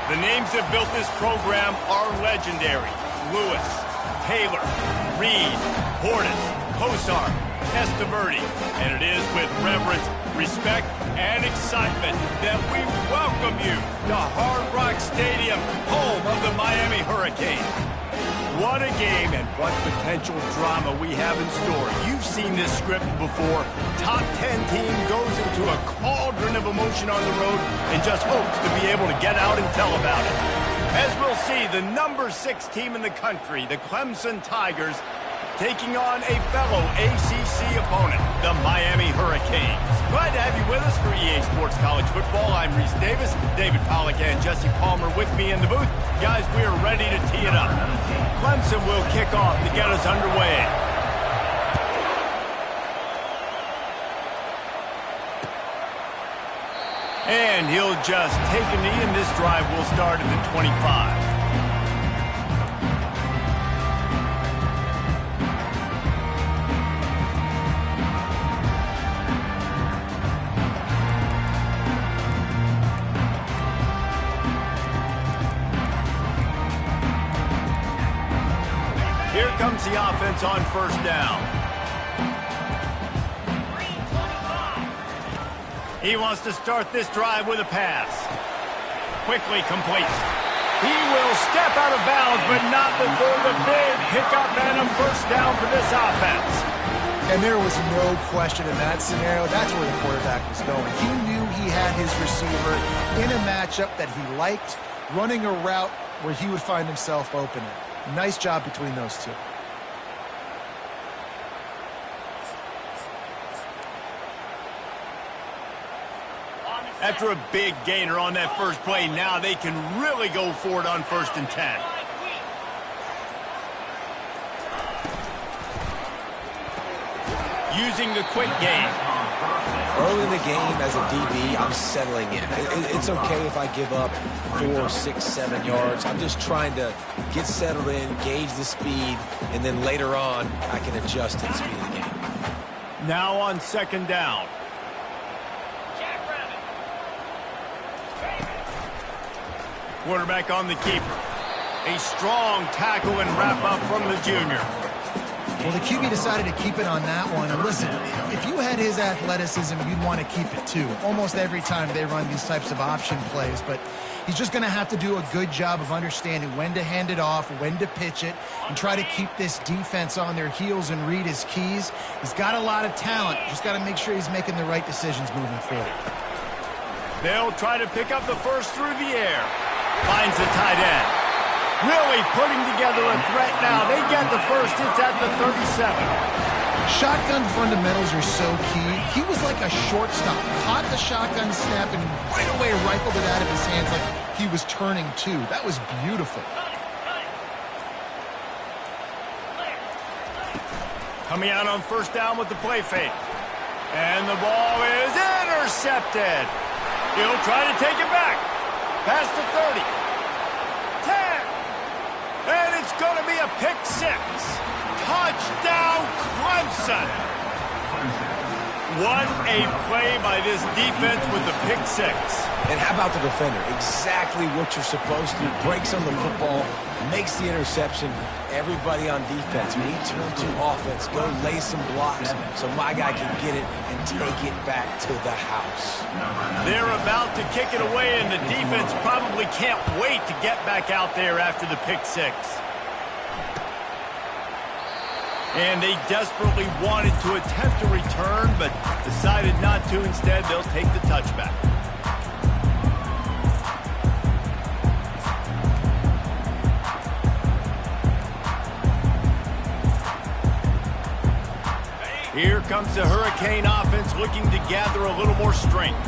The names that built this program are legendary. Lewis, Taylor, Reed, Portis, Kosar, Testaverde. And it is with reverence, respect, and excitement that we welcome you to Hard Rock Stadium, home of the Miami Hurricanes. What a game and what potential drama we have in store. You've seen this script before. Top 10 team goes into a cauldron of emotion on the road and just hopes to be able to get out and tell about it. As we'll see, the number 6 team in the country, the Clemson Tigers, taking on a fellow ACC opponent, the Miami Hurricanes. Glad to have you with us for EA Sports College Football. I'm Reese Davis, David Pollack and Jesse Palmer with me in the booth. Guys, we are ready to tee it up. Clemson will kick off to get us underway. And he'll just take a knee, and this drive will start at the 25. Here comes the offense on first down. He wants to start this drive with a pass. Quickly completes. He will step out of bounds, but not before the big pickup and a first down for this offense. And there was no question in that scenario. That's where the quarterback was going. He knew he had his receiver in a matchup that he liked, running a route where he would find himself open. Nice job between those two. After a big gainer on that first play, now they can really go for it on 1st and 10. Using the quick game. Early in the game, as a DB, I'm settling in. It's okay if I give up 4, 6, 7 yards. I'm just trying to get settled in, gauge the speed, and then later on, I can adjust to the speed of the game. Now on 2nd down. Quarterback on the keeper. A strong tackle and wrap-up from the junior. Well, the QB decided to keep it on that one. And listen, if you had his athleticism, you'd want to keep it too. Almost every time they run these types of option plays. But he's just going to have to do a good job of understanding when to hand it off, when to pitch it, and try to keep this defense on their heels and read his keys. He's got a lot of talent. Just got to make sure he's making the right decisions moving forward. They'll try to pick up the first through the air. Finds the tight end. Really putting together a threat now. They get the first. It's at the 37. Shotgun fundamentals are so key. He was like a shortstop. Caught the shotgun snap and right away rifled it out of his hands like he was turning two. That was beautiful. Coming out on 1st down with the play fake. And the ball is intercepted. He'll try to take it back. Past the 30. 10. And it's going to be a pick 6. Touchdown, Clemson. What a play by this defense with the pick 6. And how about the defender? Exactly what you're supposed to do. Breaks on the football, makes the interception. Everybody on defense, when he turns to offense, go lay some blocks so my guy can get it and take it back to the house. They're about to kick it away, and the defense probably can't wait to get back out there after the pick 6. And they desperately wanted to attempt a return, but decided not to. Instead, they'll take the touchback. Here comes the Hurricane offense looking to gather a little more strength.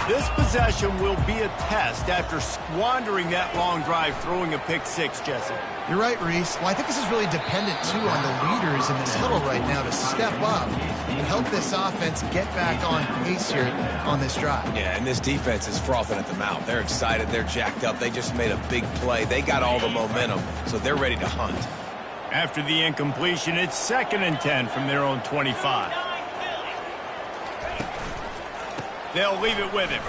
This possession will be a test after squandering that long drive, throwing a pick 6, Jesse. You're right, Reese. Well, I think this is really dependent, too, on the leaders in this huddle right now to step up and help this offense get back on pace here on this drive. Yeah, and this defense is frothing at the mouth. They're excited. They're jacked up. They just made a big play. They got all the momentum, so they're ready to hunt. After the incompletion, it's 2nd and 10 from their own 25. They'll leave it with him.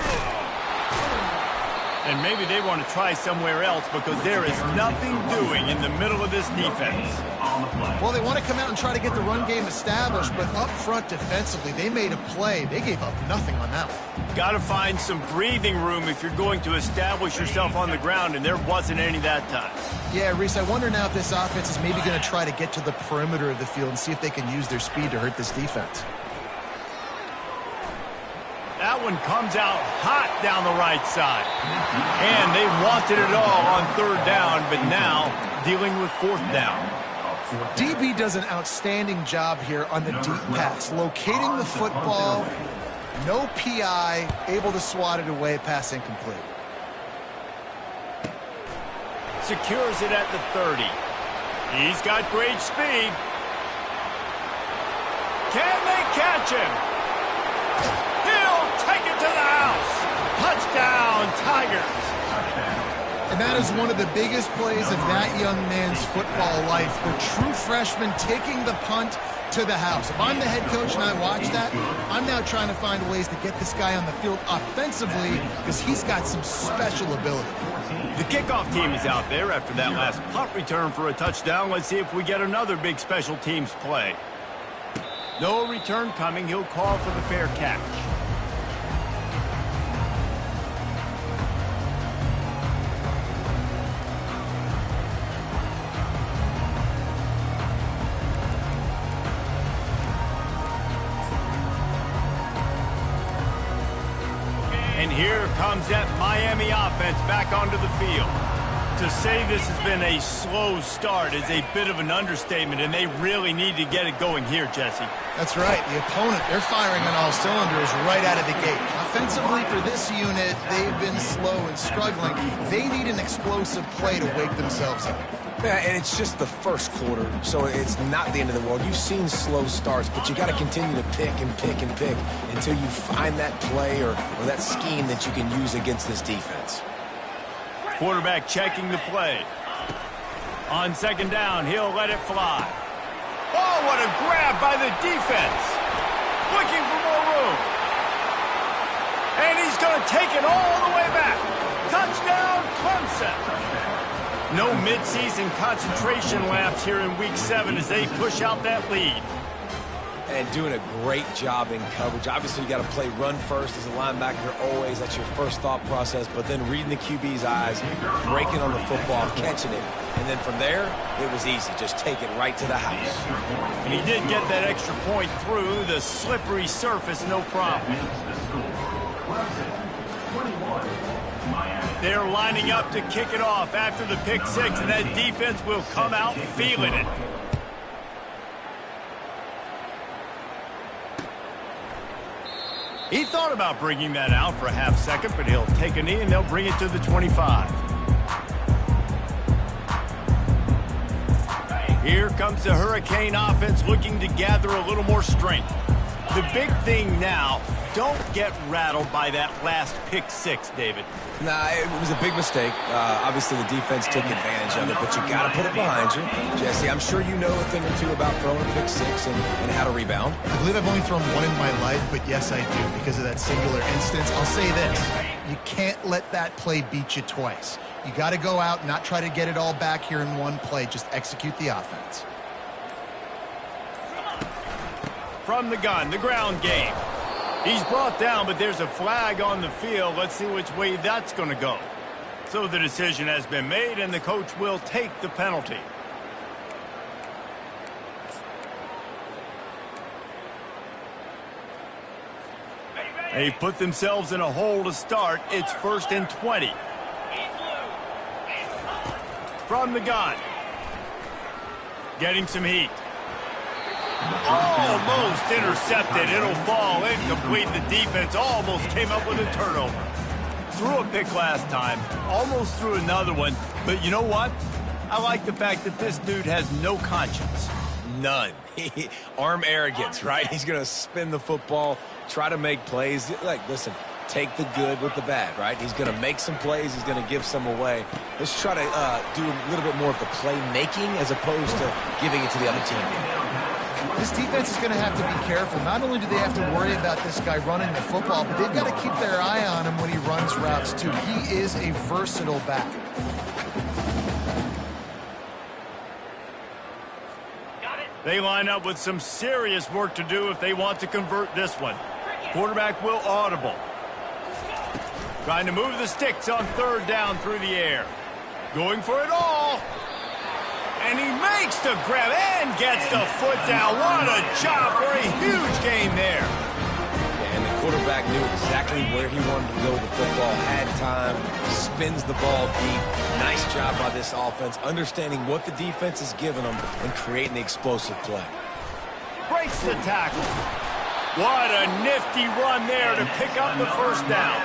And maybe they want to try somewhere else because there is nothing doing in the middle of this defense. Well, they want to come out and try to get the run game established, but up front defensively, they made a play. They gave up nothing on that one. Got to find some breathing room if you're going to establish yourself on the ground, and there wasn't any that time. Yeah, Reese, I wonder now if this offense is maybe going to try to get to the perimeter of the field and see if they can use their speed to hurt this defense. That one comes out hot down the right side. And they wanted it all on third down, but now dealing with fourth down. DB does an outstanding job here on the deep pass, locating the football, no PI, able to swat it away, pass incomplete. Secures it at the 30. He's got great speed. Can they catch him? Take it to the house. Touchdown, Tigers. And that is one of the biggest plays of that young man's football life. The true freshman taking the punt to the house. If I'm the head coach and I watch that, I'm now trying to find ways to get this guy on the field offensively because he's got some special ability. The kickoff team is out there after that last punt return for a touchdown. Let's see if we get another big special teams play. No return coming. He'll call for the fair catch. And here comes that Miami offense back onto the field. To say this has been a slow start is a bit of an understatement, and they really need to get it going here, Jesse. That's right. The opponent, they're firing on all cylinders right out of the gate. Offensively for this unit, they've been slow and struggling. They need an explosive play to wake themselves up. Yeah, and it's just the first quarter, so it's not the end of the world. You've seen slow starts, but you got to continue to pick and pick and pick until you find that play or that scheme that you can use against this defense. Quarterback checking the play. On second down, he'll let it fly. Oh, what a grab by the defense. Looking for more room. And he's going to take it all the way back. Touchdown, Clemson. No midseason concentration laps here in Week 7 as they push out that lead. And doing a great job in coverage. Obviously, you got to play run first as a linebacker always. That's your first thought process. But then reading the QB's eyes, breaking on the football, catching it. And then from there, it was easy. Just take it right to the house. And he did get that extra point through the slippery surface, no problem. They're lining up to kick it off after the pick six, and that defense will come out feeling it. He thought about bringing that out for a half second, but he'll take a knee and they'll bring it to the 25. Here comes the Hurricane offense looking to gather a little more strength. The big thing now, don't get rattled by that last pick six, David. Nah, it was a big mistake. Obviously, the defense took advantage of it, but you got to put it behind you. Jesse, I'm sure you know a thing or two about throwing a pick six and how to rebound. I believe I've only thrown one in my life, but yes, I do, because of that singular instance. I'll say this. You can't let that play beat you twice. You got to go out and not try to get it all back here in one play. Just execute the offense. From the gun, the ground game. He's brought down, but there's a flag on the field. Let's see which way that's going to go. So the decision has been made, and the coach will take the penalty. They've put themselves in a hole to start. It's 1st and 20. From the gun. Getting some heat. Almost intercepted. It'll fall incomplete. The defense almost came up with a turnover. Threw a pick last time. Almost threw another one. But you know what? I like the fact that this dude has no conscience. None. Arm arrogance, right? He's going to spin the football, try to make plays. Like, listen, take the good with the bad, right? He's going to make some plays. He's going to give some away. Let's try to do a little bit more of the playmaking as opposed to giving it to the other team. This defense is going to have to be careful. Not only do they have to worry about this guy running the football, but they've got to keep their eye on him when he runs routes, too. He is a versatile back. They line up with some serious work to do if they want to convert this one. Quarterback will audible. Trying to move the sticks on third down through the air. Going for it all. And he makes the grab and gets the foot down. What a job for a huge gain there. Yeah, and the quarterback knew exactly where he wanted to go with the football, had time, spins the ball deep. Nice job by this offense, understanding what the defense is giving them and creating the explosive play. Breaks the tackle. What a nifty run there to pick up the first down.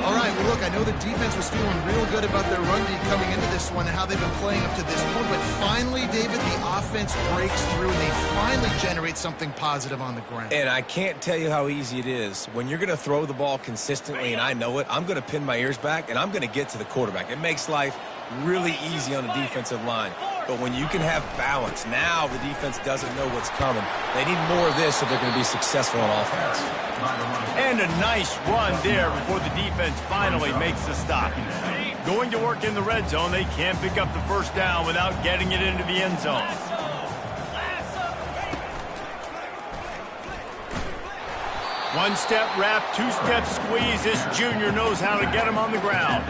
All right, well, look, I know the defense was feeling real good about their run D coming into this one and how they've been playing up to this point, but finally, David, the offense breaks through and they finally generate something positive on the ground. And I can't tell you how easy it is. When you're going to throw the ball consistently, and I know it, I'm going to pin my ears back, and I'm going to get to the quarterback. It makes life really easy on the defensive line. But when you can have balance, now the defense doesn't know what's coming. They need more of this if they're going to be successful on offense. And a nice run there before the defense finally makes the stop. Going to work in the red zone, they can't pick up the first down without getting it into the end zone. One-step wrap, two-step squeeze. This junior knows how to get him on the ground.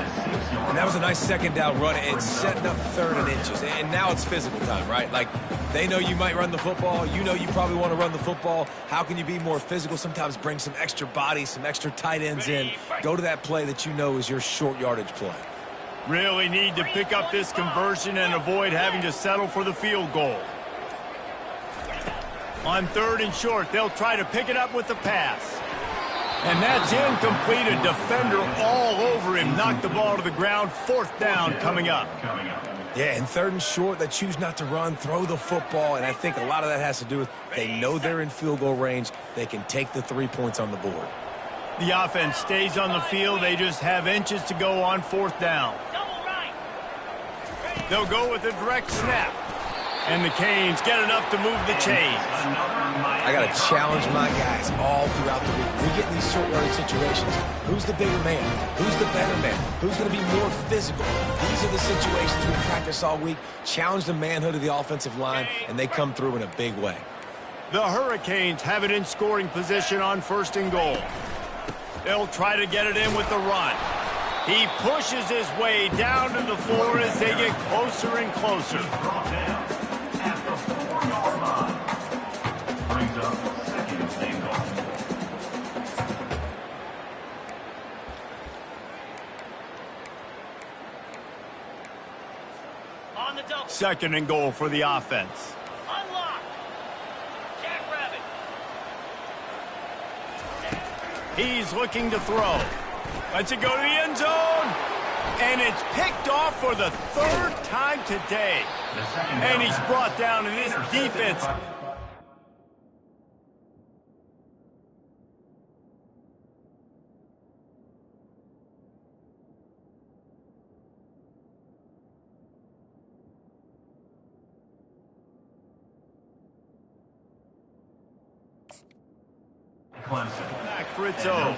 And that was a nice second down run. It's setting up third and inches. And now it's physical time, right? Like, they know you might run the football. You know you probably want to run the football. How can you be more physical? Sometimes bring some extra bodies, some extra tight ends in. Go to that play that you know is your short yardage play. Really need to pick up this conversion and avoid having to settle for the field goal. On third and short, they'll try to pick it up with the pass. And that's incomplete. A defender all over him. Knocked the ball to the ground. Fourth down coming up. Yeah, and third and short, they choose not to run, throw the football, and I think a lot of that has to do with they know they're in field goal range. They can take the 3 points on the board. The offense stays on the field. They just have inches to go on fourth down. They'll go with a direct snap. And the Canes get enough to move the chains. I got to challenge my guys all throughout the week. We get in these short yardage situations. Who's the bigger man? Who's the better man? Who's going to be more physical? These are the situations we practice all week. Challenge the manhood of the offensive line, and they come through in a big way. The Hurricanes have it in scoring position on first and goal. They'll try to get it in with the run. He pushes his way down to the floor as they get closer and closer. Second and goal for the offense. Unlock. Jackrabbit. He's looking to throw. Lets it go to the end zone. And it's picked off for the third time today. And he's brought down in this defense. Back Fritzo.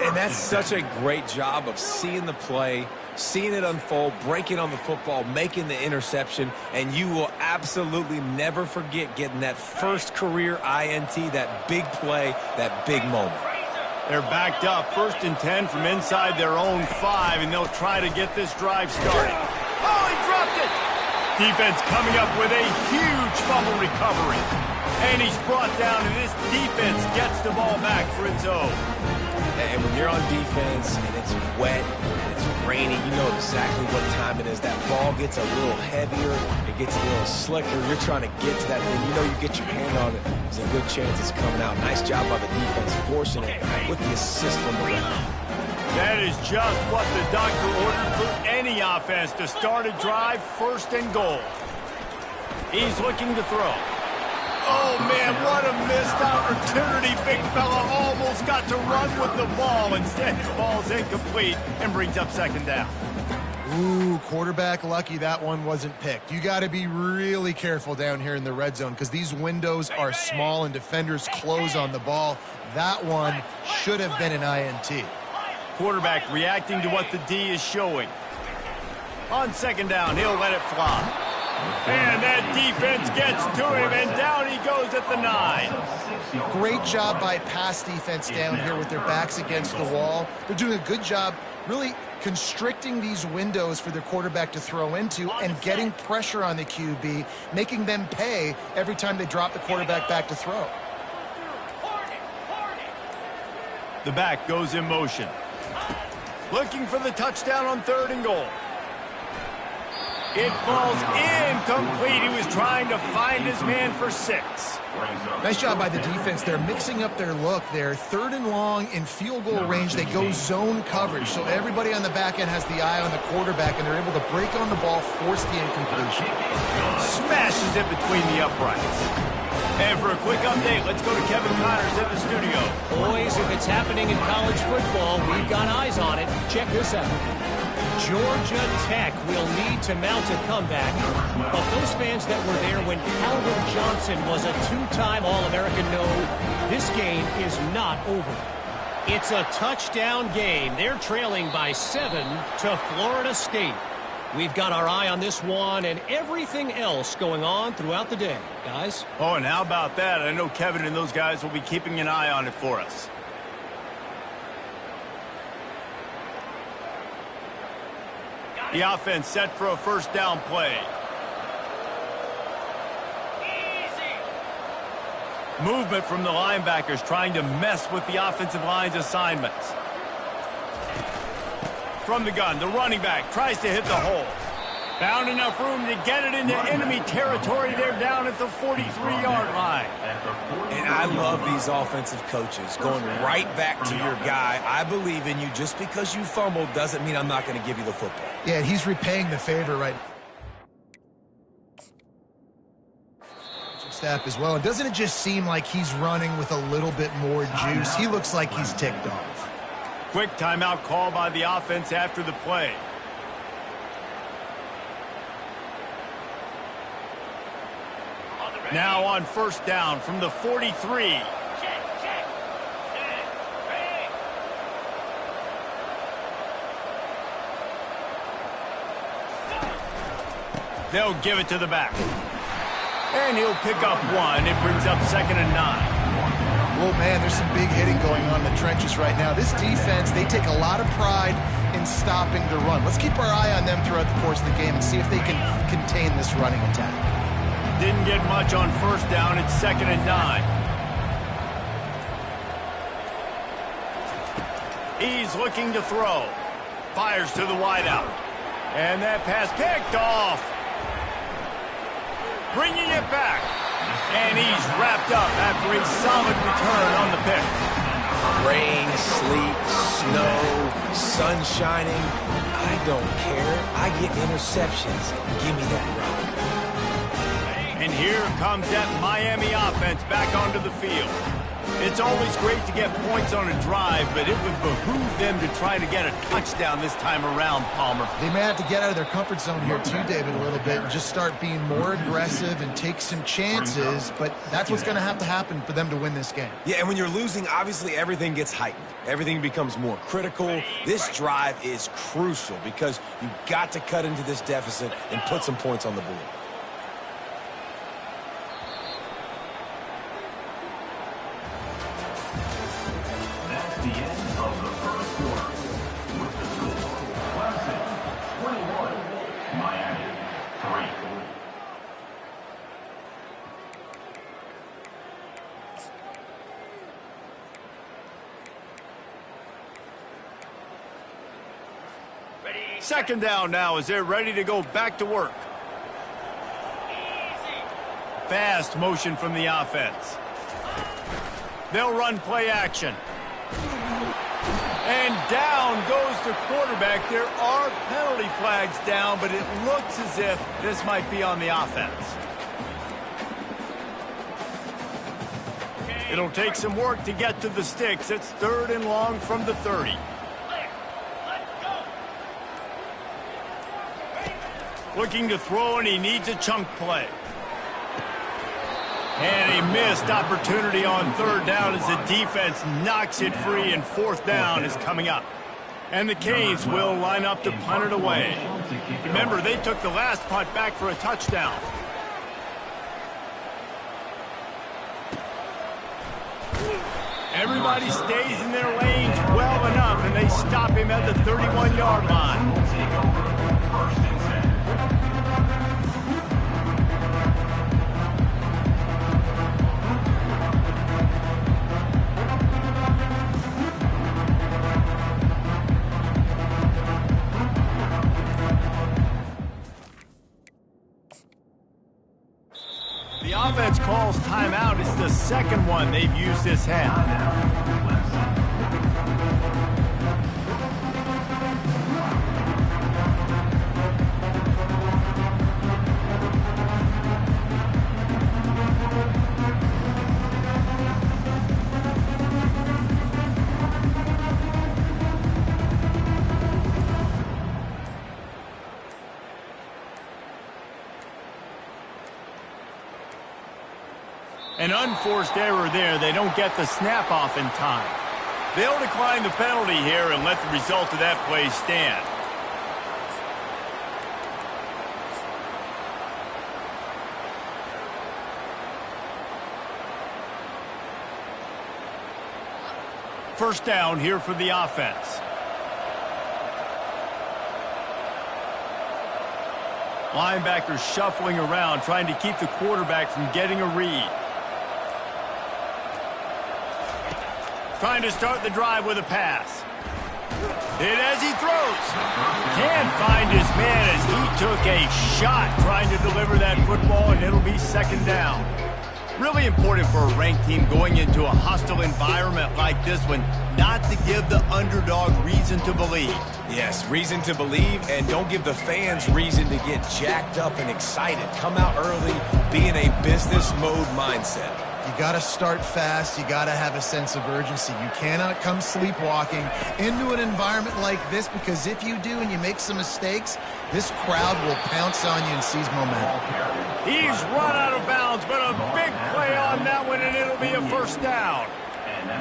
And that's such a great job of seeing the play, seeing it unfold, breaking on the football, making the interception, and you will absolutely never forget getting that first career INT, that big play, that big moment. They're backed up, 1st and 10 from inside their own 5, and they'll try to get this drive started. Oh, he dropped it! Defense coming up with a huge fumble recovery. And he's brought down, and this defense gets the ball back, Fritzo. And when you're on defense and it's wet and it's rainy, you know exactly what time it is. That ball gets a little heavier, it gets a little slicker. You're trying to get to that thing. You know you get your hand on it. There's a good chance it's coming out. Nice job by the defense forcing it with the assist from the ref. That is just what the doctor ordered for any offense to start a drive, 1st and goal. He's looking to throw. Oh, man, what a missed opportunity. Big fella almost got to run with the ball. Instead, the ball's incomplete and brings up 2nd down. Ooh, quarterback lucky that one wasn't picked. You got to be really careful down here in the red zone because these windows are small and defenders close on the ball. That one should have been an INT. Quarterback reacting to what the D is showing. On second down, he'll let it fly. And that defense gets to him, and down he goes at the 9. Great job by pass defense down here with their backs against the wall. They're doing a good job really constricting these windows for their quarterback to throw into and getting pressure on the QB, making them pay every time they drop the quarterback back to throw. The back goes in motion. Looking for the touchdown on 3rd and goal. It falls incomplete. He was trying to find his man for 6. Nice job by the defense. They're mixing up their look there. 3rd and long in field goal range. They go zone coverage. So everybody on the back end has the eye on the quarterback, and they're able to break on the ball, force the incompletion. Smashes it between the uprights. And for a quick update, let's go to Kevin Connors in the studio. Boys, if it's happening in college football, we've got eyes on it. Check this out. Georgia Tech will need to mount a comeback, but those fans that were there when Calvin Johnson was a 2-time All-American know this game is not over. It's a touchdown game. They're trailing by 7 to Florida State. We've got our eye on this one and everything else going on throughout the day, guys. Oh, and how about that? I know Kevin and those guys will be keeping an eye on it for us. The offense set for a first down play. Movement from the linebackers trying to mess with the offensive line's assignments. From the gun, the running back tries to hit the hole. Found enough room to get it into enemy territory. They're down at the 43-yard line. And I love these offensive coaches going right back to your guy. I believe in you. Just because you fumbled doesn't mean I'm not going to give you the football. Yeah, he's repaying the favor right step as well. And doesn't it just seem like he's running with a little bit more juice? He looks like he's ticked off. Quick timeout call by the offense after the play. Now on first down from the 43. They'll give it to the back. And he'll pick up 1. It brings up 2nd and 9. Oh, man, there's some big hitting going on in the trenches right now. This defense, they take a lot of pride in stopping the run. Let's keep our eye on them throughout the course of the game and see if they can contain this running attack. Didn't get much on first down. It's 2nd and 9. He's looking to throw. Fires to the wideout. And that pass picked off. Bringing it back. And he's wrapped up after a solid return on the pick. Rain, sleet, snow, sun shining. I don't care. I get interceptions. Give me that rock. And here comes that Miami offense back onto the field. It's always great to get points on a drive, but it would behoove them to try to get a touchdown this time around, Palmer. They may have to get out of their comfort zone here too, David, a little bit, and just start being more aggressive and take some chances, but that's what's going to happen for them to win this game. Yeah, and when you're losing, obviously everything gets heightened. Everything becomes more critical. This drive is crucial because you've got to cut into this deficit and put some points on the board. Second down now as they're ready to go back to work. Fast motion from the offense. They'll run play action. And down goes the quarterback. There are penalty flags down, but it looks as if this might be on the offense. It'll take some work to get to the sticks. It's 3rd and long from the 30. Looking to throw, and he needs a chunk play. And a missed opportunity on third down as the defense knocks it free, and fourth down is coming up. And the Canes will line up to punt it away. Remember, they took the last punt back for a touchdown. Everybody stays in their lanes well enough, and they stop him at the 31-yard line. The offense calls timeout. It's the second one they've used this half. An unforced error there. They don't get the snap off in time. They'll decline the penalty here and let the result of that play stand. First down here for the offense. Linebackers shuffling around, trying to keep the quarterback from getting a read. Trying to start the drive with a pass. Hit as he throws. Can't find his man as he took a shot trying to deliver that football, and it'll be second down. Really important for a ranked team going into a hostile environment like this one, not to give the underdog reason to believe. Yes, reason to believe, and don't give the fans reason to get jacked up and excited. Come out early, be in a business mode mindset. You got to start fast. You got to have a sense of urgency. You cannot come sleepwalking into an environment like this, because if you do and you make some mistakes, this crowd will pounce on you and seize momentum. He's run out of bounds, but a big play on that one, and it'll be a first down.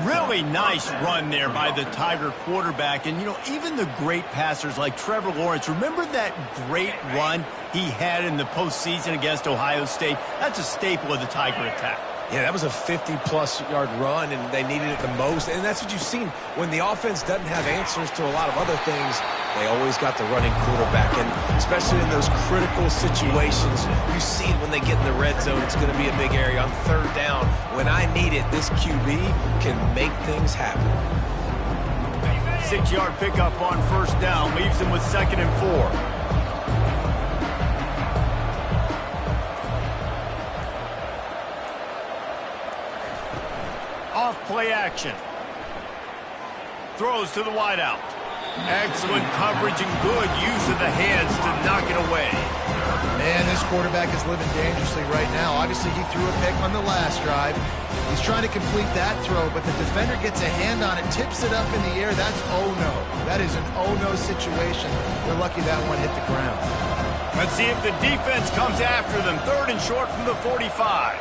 Really nice run there by the Tiger quarterback. And, you know, even the great passers like Trevor Lawrence, remember that great run he had in the postseason against Ohio State? That's a staple of the Tiger attack. Yeah, that was a 50-plus yard run, and they needed it the most. And that's what you've seen. When the offense doesn't have answers to a lot of other things, they always got the running quarterback. And especially in those critical situations, you see it when they get in the red zone. It's going to be a big area on third down. When I need it, this QB can make things happen. 6-yard pickup on first down leaves them with 2nd and 4. Off play action. Throws to the wideout. Excellent coverage and good use of the hands to knock it away. Man, this quarterback is living dangerously right now. Obviously, he threw a pick on the last drive. He's trying to complete that throw, but the defender gets a hand on it, tips it up in the air. That's oh-no. That is an oh-no situation. They're lucky that one hit the ground. Let's see if the defense comes after them. 3rd and short from the 45.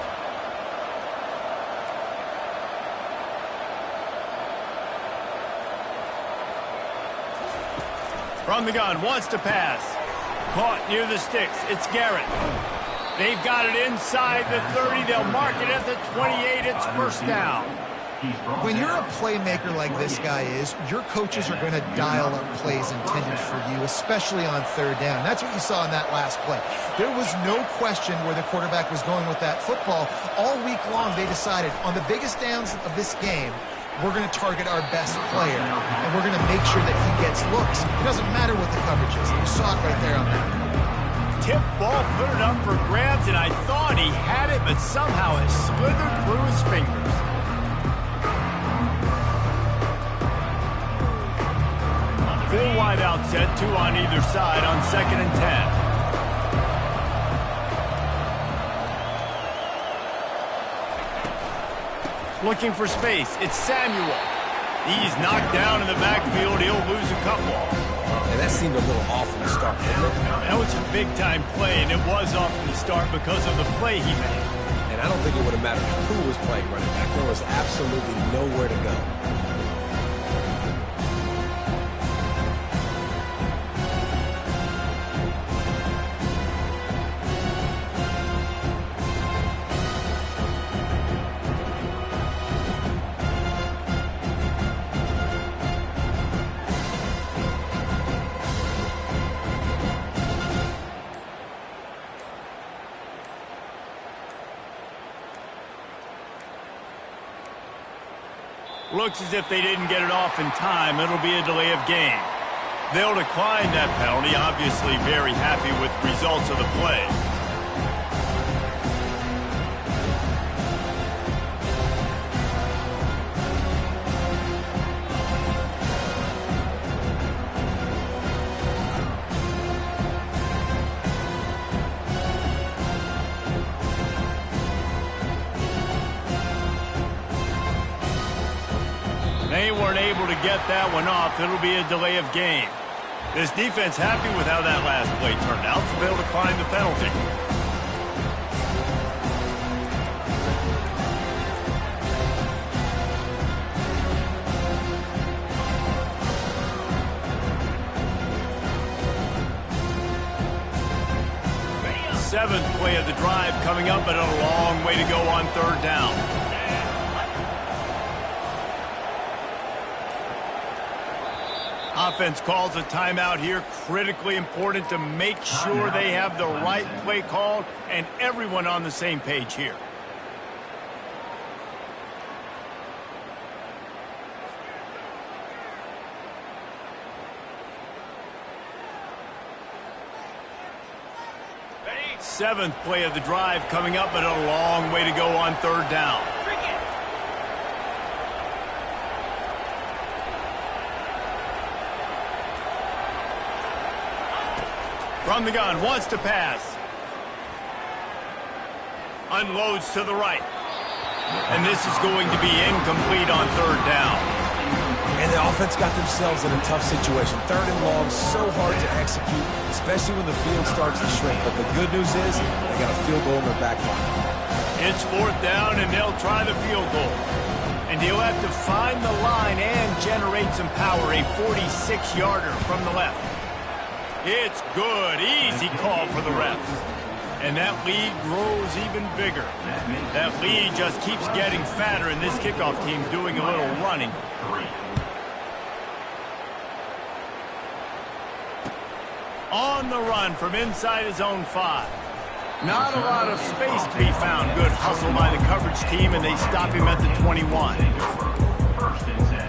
From the gun, wants to pass. Caught near the sticks. It's Garrett. They've got it inside the 30. They'll mark it at the 28. It's first down. When you're a playmaker like this guy is, your coaches are going to dial up plays intended for you, especially on third down. That's what you saw in that last play. There was no question where the quarterback was going with that football. All week long, they decided on the biggest downs of this game, we're going to target our best player, and we're going to make sure that he gets looks. It doesn't matter what the coverage is. You saw it right there on that. Tip ball, put it up for grabs, and I thought he had it, but somehow it slithered through his fingers. Full wide out set, 2 on either side on 2nd and 10. Looking for space. It's Samuel. He's knocked down in the backfield. He'll lose a couple. And that seemed a little off from the start, didn't it? That was a big-time play, and it was off from the start because of the play he made. And I don't think it would have mattered who was playing running back. There was absolutely nowhere to go. Looks as if they didn't get it off in time. It'll be a delay of game. They'll decline that penalty, obviously very happy with the results of the play. They weren't able to get that one off. It'll be a delay of game. This defense happy with how that last play turned out, so they'll decline the penalty. Seventh play of the drive coming up, but a long way to go on third down. Offense calls a timeout here. Critically important to make sure they have the right play called and everyone on the same page here. Seventh play of the drive coming up, but a long way to go on third down. From the gun, wants to pass. Unloads to the right. And this is going to be incomplete on third down. And the offense got themselves in a tough situation. Third and long, so hard to execute, especially when the field starts to shrink. But the good news is they got a field goal in their back pocket. It's fourth down, and they'll try the field goal. And he'll have to find the line and generate some power, a 46-yarder from the left. It's good. Easy call for the refs. And that lead grows even bigger. That lead just keeps getting fatter, and this kickoff team doing a little running. On the run from inside his own 5. Not a lot of space to be found. Good hustle by the coverage team, and they stop him at the 21. First and 10.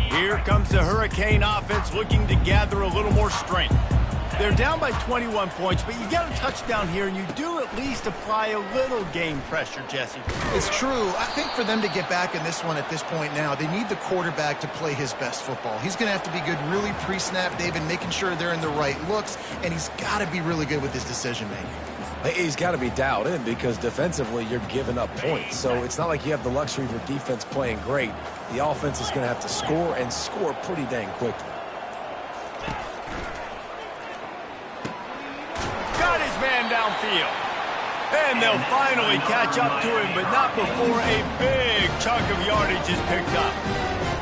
Here comes the Hurricane offense looking to gather a little more strength. They're down by 21 points, but you get a touchdown here, and you do at least apply a little game pressure, Jesse. It's true. I think for them to get back in this one at this point now, they need the quarterback to play his best football. He's going to have to be good really pre-snap, David, making sure they're in the right looks, and he's got to be really good with his decision-making. He's got to be dialed in because defensively you're giving up points. So it's not like you have the luxury of your defense playing great. The offense is going to have to score and score pretty dang quickly. Got his man downfield. And they'll finally catch up to him, but not before a big chunk of yardage is picked up.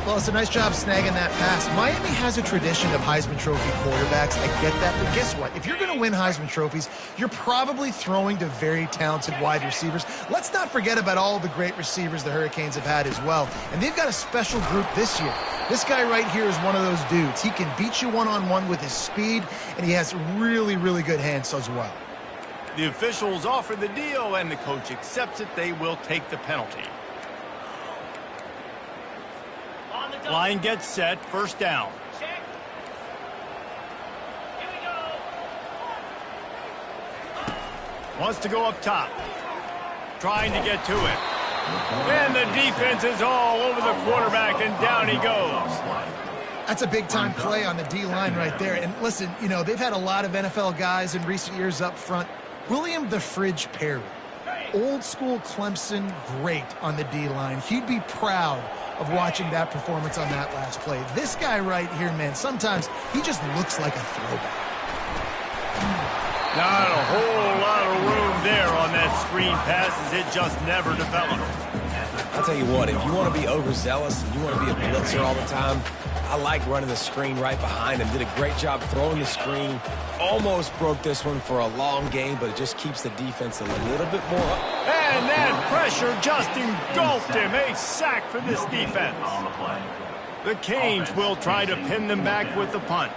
Well, it's a nice job snagging that pass. Miami has a tradition of Heisman Trophy quarterbacks. I get that, but guess what? If you're going to win Heisman Trophies, you're probably throwing to very talented wide receivers. Let's not forget about all the great receivers the Hurricanes have had as well. And they've got a special group this year. This guy right here is one of those dudes. He can beat you one-on-one with his speed, and he has really, really good hands as well. The officials offer the deal, and the coach accepts it. They will take the penalty. Line gets set, first down. Check. Here we go. Wants to go up top. Trying to get to it. And the defense is all over the quarterback, and down he goes. That's a big-time play on the D-line right there. And listen, you know, they've had a lot of NFL guys in recent years up front. William the Fridge Perry, old-school Clemson great on the D-line. He'd be proud of watching that performance on that last play. This guy right here, man, sometimes he just looks like a throwback. Not a whole lot of room there on that screen pass as it just never developed. I'll tell you what, if you want to be overzealous and you want to be a blitzer all the time, I like running the screen right behind him. Did a great job throwing the screen. Almost broke this one for a long game, but it just keeps the defense a little bit more up. And that pressure just engulfed him. A sack for this defense. The Canes will try to pin them back with the punt.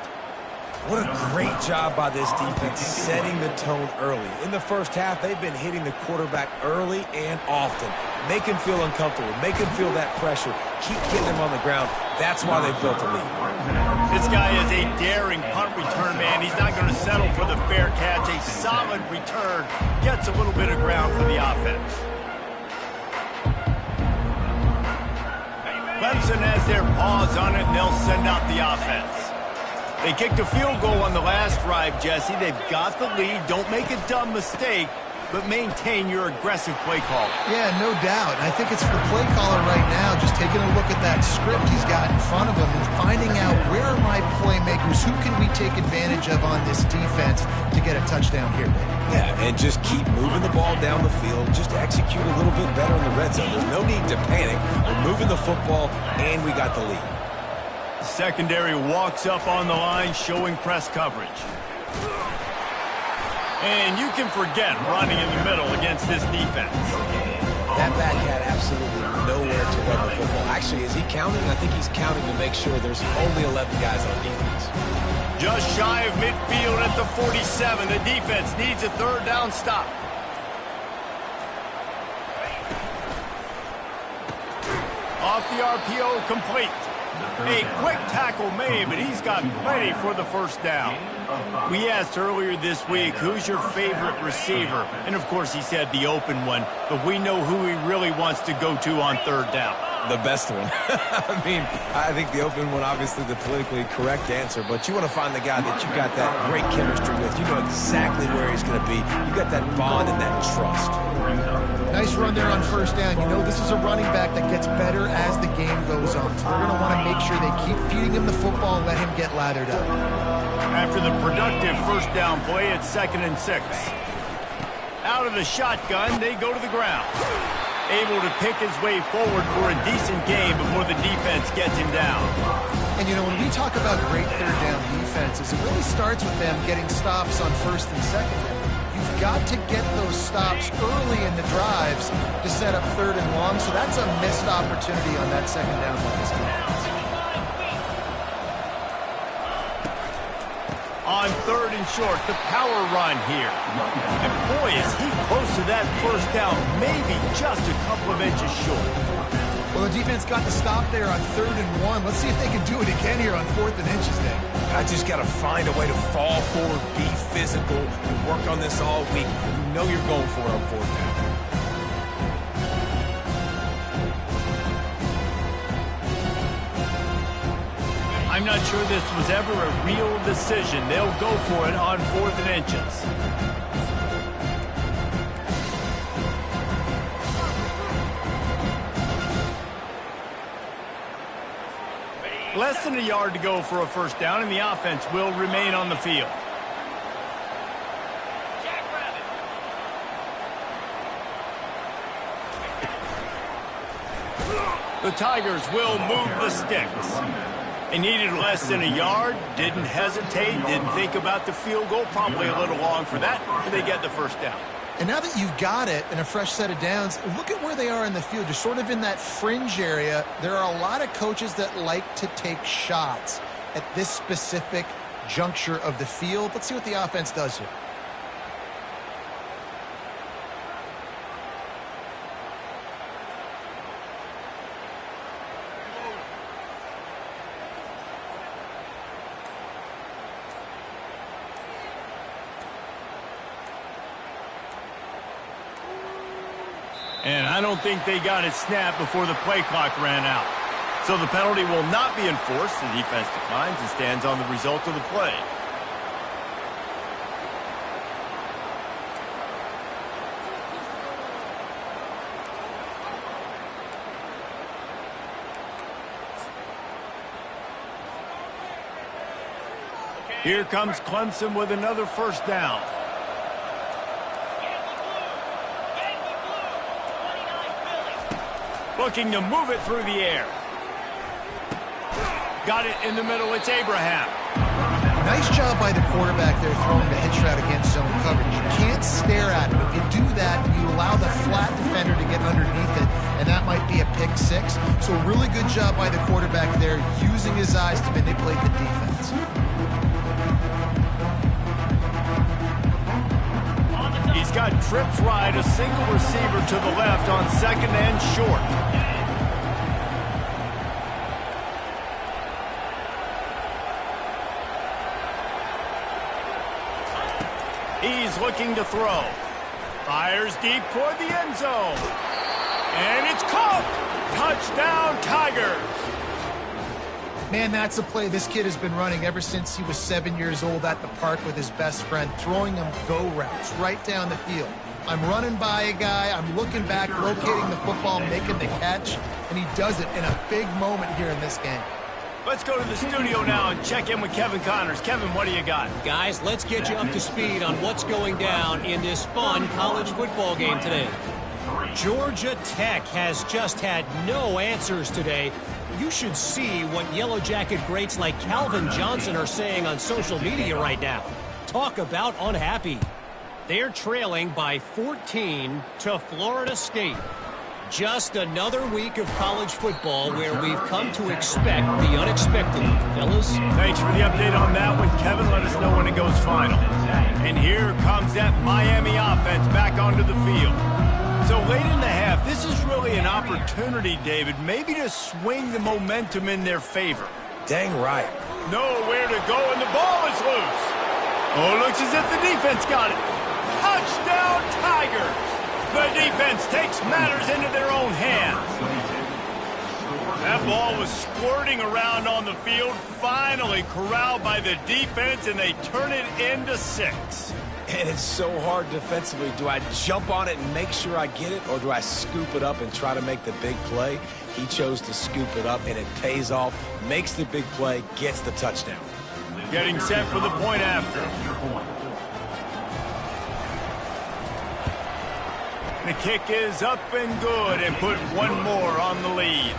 What a great job by this defense setting the tone early. In the first half, they've been hitting the quarterback early and often. Make him feel uncomfortable. Make him feel that pressure. Keep getting him on the ground. That's why they built a lead. This guy is a daring punt return man. He's not going to settle for the fair catch. A solid return. Gets a little bit of ground for the offense. Clemson has their paws on it, and they'll send out the offense. They kicked a field goal on the last drive, Jesse. They've got the lead. Don't make a dumb mistake, but maintain your aggressive play call. Yeah, no doubt. I think it's the play caller right now just taking a look at that script he's got in front of him and finding out where are my playmakers, who can we take advantage of on this defense to get a touchdown here, Dave. Yeah, and just keep moving the ball down the field. Just execute a little bit better in the red zone. There's no need to panic. We're moving the football, and we got the lead. Secondary walks up on the line, showing press coverage. And you can forget running in the middle against this defense. That back had absolutely nowhere to run the football. Actually, is he counting? I think he's counting to make sure there's only 11 guys on defense. Just shy of midfield at the 47. The defense needs a third down stop. Off the RPO, complete. A quick tackle made, but he's got plenty for the first down. We asked earlier this week, who's your favorite receiver? And, of course, he said the open one, but we know who he really wants to go to on third down. The best one. I mean, I think the open one, obviously the politically correct answer, but you want to find the guy that you got that great chemistry with. You know exactly where he's going to be. You got that bond and that trust. Nice run there on first down. You know, this is a running back that gets better as the game goes on. So they're going to want to make sure they keep feeding him the football and let him get lathered up. After the productive first down play, it's 2nd and 6. Out of the shotgun, they go to the ground. Able to pick his way forward for a decent game before the defense gets him down. And, you know, when we talk about great third down defenses, it really starts with them getting stops on first and second down. You've got to get those stops early in the drives to set up third and long, so that's a missed opportunity on that second down by this defense. On third and short, the power run here. And boy, is he close to that first down, maybe just a couple of inches short. Well, the defense got the stop there on 3rd and 1. Let's see if they can do it again here on 4th and inches there. I just got to find a way to fall forward, be physical, and work on this all week. You know you're going for it on 4th down. I'm not sure this was ever a real decision. They'll go for it on 4th and inches. Less than a yard to go for a first down, and the offense will remain on the field. The Tigers will move the sticks. They needed less than a yard, didn't hesitate, didn't think about the field goal, probably a little long for that, but they get the first down. And now that you've got it and a fresh set of downs, look at where they are in the field. You're sort of in that fringe area. There are a lot of coaches that like to take shots at this specific juncture of the field. Let's see what the offense does here. And I don't think they got it snapped before the play clock ran out. So the penalty will not be enforced. The defense declines and stands on the result of the play. Here comes Clemson with another first down. Looking to move it through the air. Got it in the middle. It's Abraham. Nice job by the quarterback there throwing the hitch route against zone coverage. You can't stare at him. If you do that, you allow the flat defender to get underneath it, and that might be a pick six. So really good job by the quarterback there, using his eyes to manipulate the defense. He's got trips right, a single receiver to the left on second and short. He's looking to throw. Fires deep toward the end zone. And it's caught! Touchdown, Tigers! Man, that's a play this kid has been running ever since he was 7 years old at the park with his best friend, throwing him go routes right down the field. I'm running by a guy, I'm looking back, locating the football, making the catch, and he does it in a big moment here in this game. Let's go to the studio now and check in with Kevin Connors. Kevin, what do you got? Guys, let's get you up to speed on what's going down in this fun college football game today. Georgia Tech has just had no answers today. You should see what Yellow Jacket greats like Calvin Johnson are saying on social media right now. Talk about unhappy. They're trailing by 14 to Florida State. Just another week of college football where we've come to expect the unexpected. Fellas? Thanks for the update on that one, Kevin. Let us know when it goes final. And here comes that Miami offense back onto the field. So late in the half, this is really an opportunity, David, maybe to swing the momentum in their favor. Dang right. Nowhere to go, and the ball is loose. Oh, looks as if the defense got it. Touchdown, Tigers! The defense takes matters into their own hands. That ball was squirting around on the field, finally corralled by the defense, and they turn it into 6. And it's so hard defensively. Do I jump on it and make sure I get it, or do I scoop it up and try to make the big play? He chose to scoop it up, and it pays off, makes the big play, gets the touchdown. Getting set for the point after. The kick is up and good, and put one more on the lead.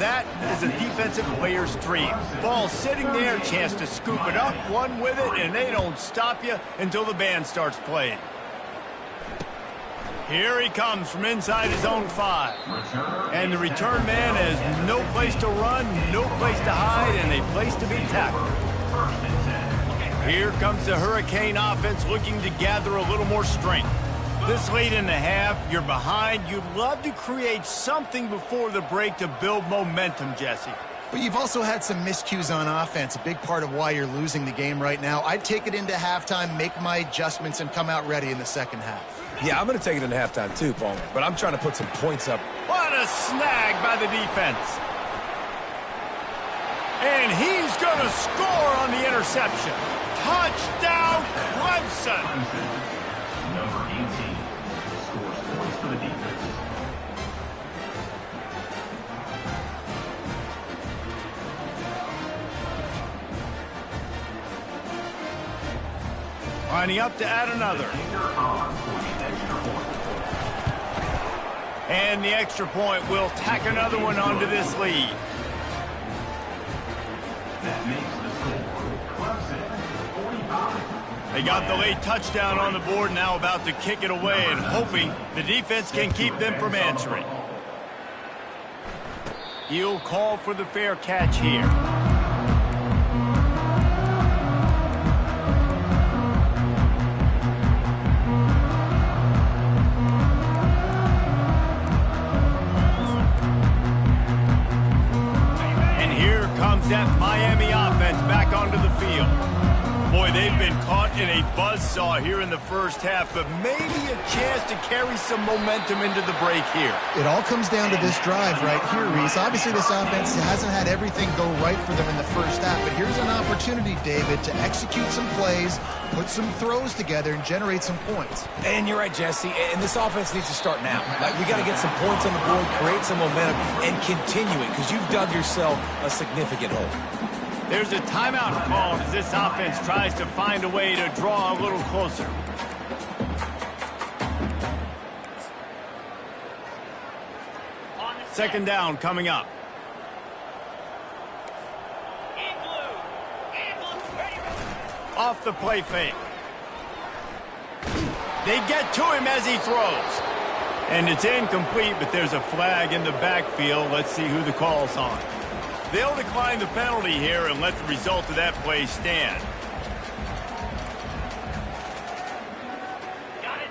That is a defensive player's dream. Ball sitting there, chance to scoop it up, one with it, and they don't stop you until the band starts playing. Here he comes from inside his own 5. And the return man has no place to run, no place to hide, and a place to be tackled. Here comes the Hurricane offense looking to gather a little more strength. This late in the half, you're behind. You'd love to create something before the break to build momentum, Jesse. But you've also had some miscues on offense, a big part of why you're losing the game right now. I'd take it into halftime, make my adjustments, and come out ready in the second half. Yeah, I'm going to take it into halftime too, Palmer, but I'm trying to put some points up. What a snag by the defense. And he's going to score on the interception. Touchdown, Clemson. Number 18 scores points for the defense. Lining up to add another. And the extra point will tack another one onto this lead. That makes the score Clemson 45. They got the late touchdown on the board, now about to kick it away and hoping the defense can keep them from answering. He'll call for the fair catch here. And here comes that Miami offense back onto the field. Boy, they've been caught in a buzzsaw here in the first half, but maybe a chance to carry some momentum into the break here. It all comes down to this drive right here, Reese. Obviously, this offense hasn't had everything go right for them in the first half, but here's an opportunity, David, to execute some plays, put some throws together, and generate some points. And you're right, Jesse, and this offense needs to start now. Like, we got to get some points on the board, create some momentum, and continue it, because you've dug yourself a significant hole. There's a timeout called as this offense tries to find a way to draw a little closer. Second down coming up. Off the play fake. They get to him as he throws. And it's incomplete, but there's a flag in the backfield. Let's see who the call's on. They'll decline the penalty here and let the result of that play stand.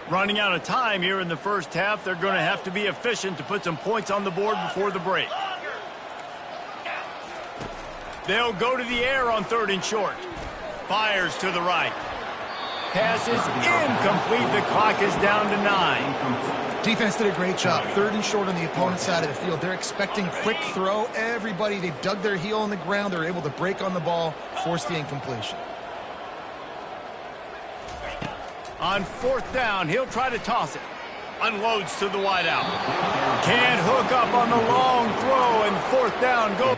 Running out of time here in the first half, they're going to have to be efficient to put some points on the board before the break. They'll go to the air on 3rd and short. Fires to the right. Pass is incomplete. The clock is down to 9. Defense did a great job. 3rd and short on the opponent's side of the field. They're expecting quick throw. Everybody, they dug their heel on the ground. They're able to break on the ball, force the incompletion. On 4th down, he'll try to toss it. Unloads to the wideout. Can't hook up on the long throw, and 4th down go.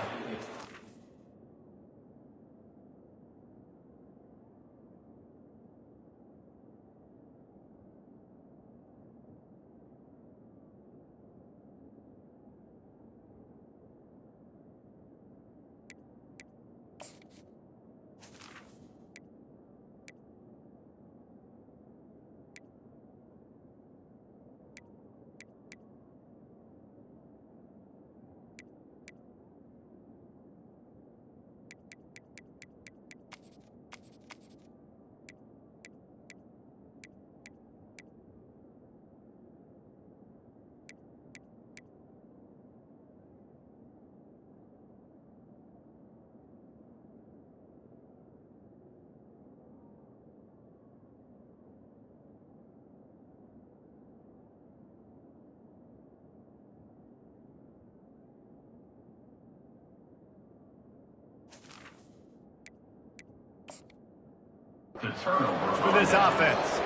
For this offense.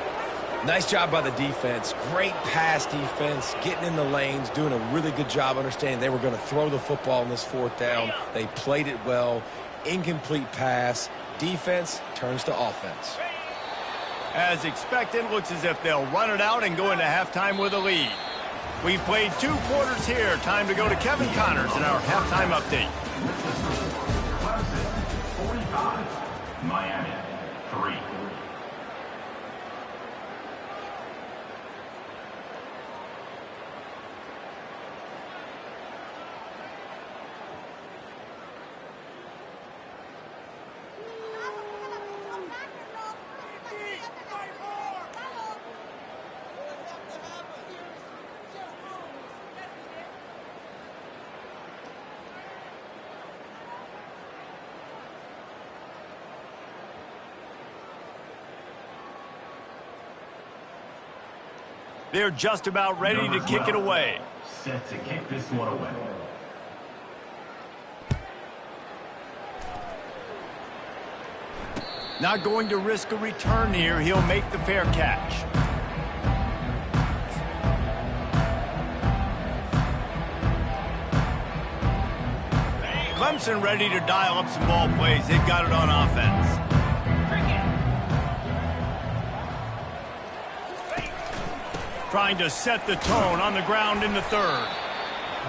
Nice job by the defense. Great pass defense, getting in the lanes, doing a really good job understanding they were going to throw the football on this 4th down. They played it well. Incomplete pass. Defense turns to offense. As expected, looks as if they'll run it out and go into halftime with a lead. We've played 2 quarters here. Time to go to Kevin Connors in our halftime update. Clemson, 45. Miami, 3. They're just about ready to kick it away. Set to kick this one away. Not going to risk a return here. He'll make the fair catch. Clemson ready to dial up some ball plays. They've got it on offense. Trying to set the tone on the ground in the 3rd.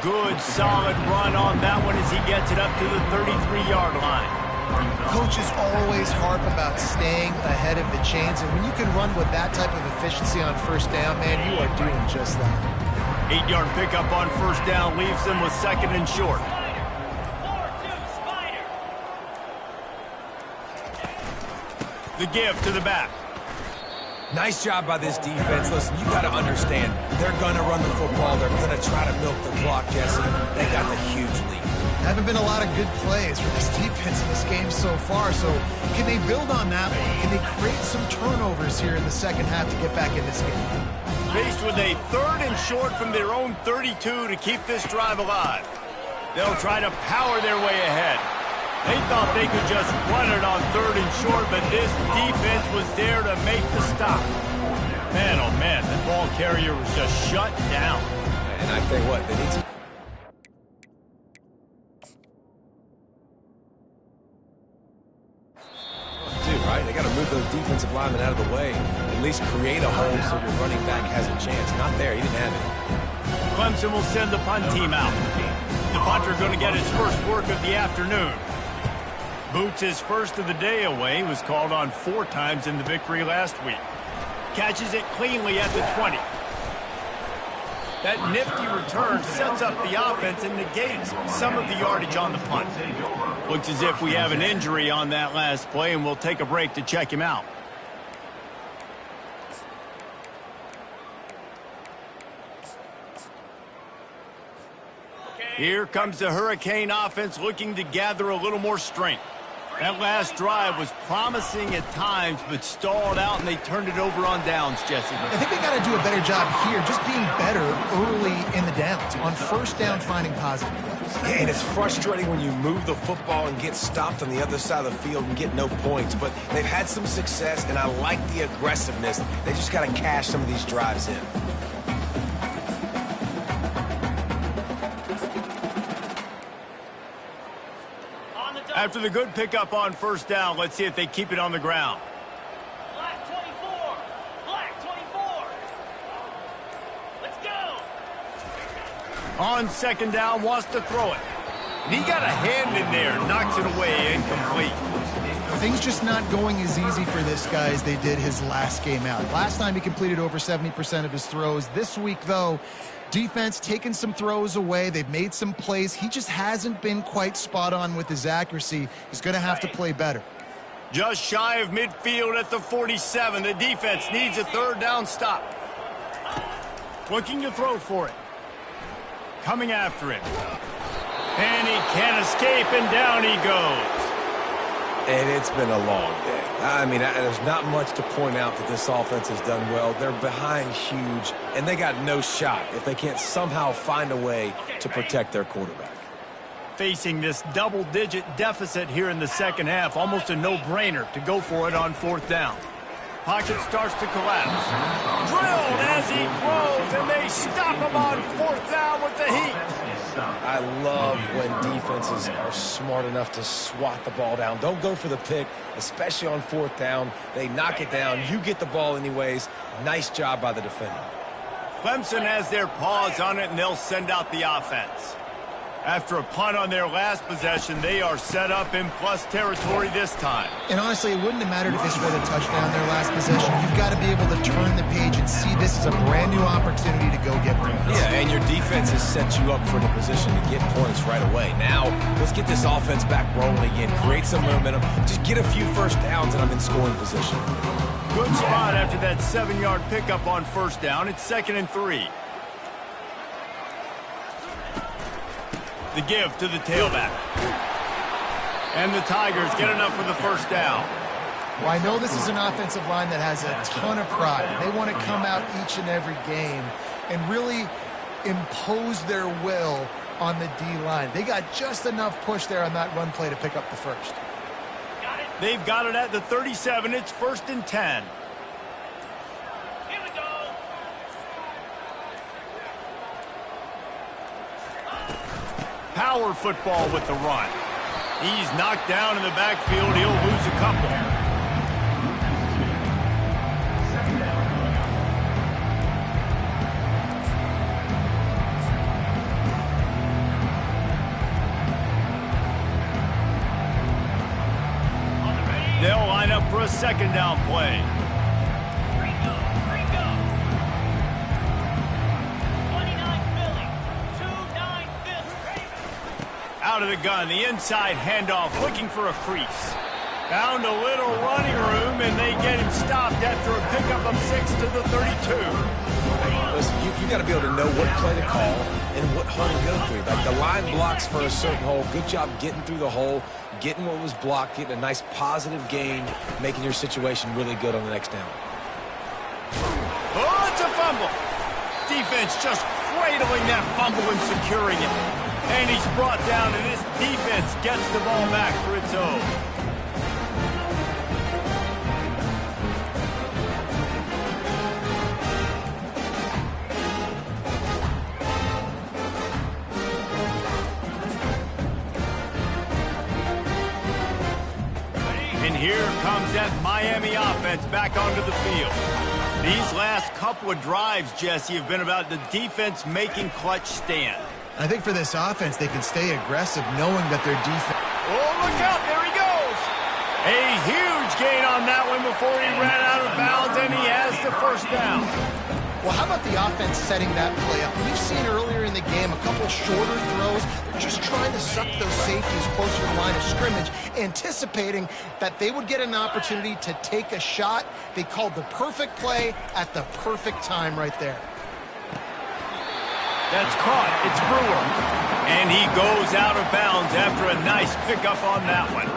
Good, solid run on that one as he gets it up to the 33-yard line. Coaches always harp about staying ahead of the chains, and when you can run with that type of efficiency on 1st down, man, you are doing just that. 8-yard pickup on 1st down leaves them with 2nd and short. The give to the back. Nice job by this defense. Listen, you got to understand, they're going to run the football. They're going to try to milk the clock, Jesse. They got the huge lead. Haven't been a lot of good plays for this defense in this game so far, so can they build on that one? Can they create some turnovers here in the second half to get back in this game? Faced with a 3rd and short from their own 32 to keep this drive alive. They'll try to power their way ahead. They thought they could just run it on 3rd and short, but this defense was there to make the stop. Man, oh man, the ball carrier was just shut down. And I tell you what, they need to... Right? They got to move those defensive linemen out of the way. At least create a hole so your running back has a chance. Not there. He didn't have it. Clemson will send the punt team out. The punter going to get his first work of the afternoon. Boots, his first of the day away, was called on 4 times in the victory last week. Catches it cleanly at the 20. That nifty return sets up the offense and negates some of the yardage on the punt. Looks as if we have an injury on that last play, and we'll take a break to check him out. Here comes the Hurricane offense looking to gather a little more strength. That last drive was promising at times, but stalled out, and they turned it over on downs, Jesse. I think they got to do a better job here, just being better early in the downs. On first down, finding positive plays. Yeah, and it's frustrating when you move the football and get stopped on the other side of the field and get no points. But they've had some success, and I like the aggressiveness. They just got to cash some of these drives in. After the good pickup on first down, let's see if they keep it on the ground. Black 24. Black 24. Let's go. On second down, wants to throw it. And he got a hand in there, knocks it away, incomplete. Things just not going as easy for this guy as they did his last game out. Last time he completed over 70% of his throws. This week, though, defense taking some throws away. They've made some plays. He just hasn't been quite spot on with his accuracy. He's going to have to play better. Just shy of midfield at the 47. The defense needs a 3rd down stop. Looking to throw for it. Coming after it. And he can't escape, and down he goes. And it's been a long day. I mean, there's not much to point out that this offense has done well. They're behind huge, and they got no shot if they can't somehow find a way to protect their quarterback. Facing this double-digit deficit here in the second half, almost a no-brainer to go for it on 4th down. Pocket starts to collapse. Drilled as he throws, and they stop him on 4th down with the heat. I love when defenses are smart enough to swat the ball down. Don't go for the pick, especially on 4th down. They knock it down. You get the ball anyways. Nice job by the defender. Clemson has their paws on it, and they'll send out the offense. After a punt on their last possession, they are set up in plus territory this time. And honestly, it wouldn't have mattered if they scored a touchdown their last possession. You've got to be able to turn the page and see this as a brand new opportunity to go get points. Yeah, and your defense has set you up for the position to get points right away. Now, let's get this offense back rolling again, create some momentum, just get a few first downs, and I'm in scoring position. Good spot after that 7-yard pickup on first down. It's 2nd and 3. The give to the tailback. And the Tigers get enough for the first down. Well, I know this is an offensive line that has a ton of pride. They want to come out each and every game and really impose their will on the D-line. They got just enough push there on that run play to pick up the first. They've got it at the 37. It's 1st and 10. Here we go. Power football with the run. He's knocked down in the backfield. He'll lose a couple. They'll line up for a 2nd down play. Out of the gun, the inside handoff, looking for a crease. Found a little running room, and they get him stopped after a pickup of 6 to the 32. Listen, you got to be able to know what play to call and what hole to go through. Like the line blocks for a certain hole. Good job getting through the hole, getting what was blocked, getting a nice positive gain, making your situation really good on the next down. Oh, it's a fumble. Defense just cradling that fumble and securing it. And he's brought down, and this defense gets the ball back for its own. And here comes that Miami offense back onto the field. These last couple of drives, Jesse, have been about the defense making clutch stand. I think for this offense, they can stay aggressive knowing that their defense... Oh, look out. There he goes. A huge gain on that one before he ran out of bounds, and he has the first down. Well, how about the offense setting that play up? We've seen earlier in the game a couple shorter throws. They're just trying to suck those safeties closer to the line of scrimmage, anticipating that they would get an opportunity to take a shot. They called the perfect play at the perfect time right there. That's caught. It's Brewer. And he goes out of bounds after a nice pickup on that one.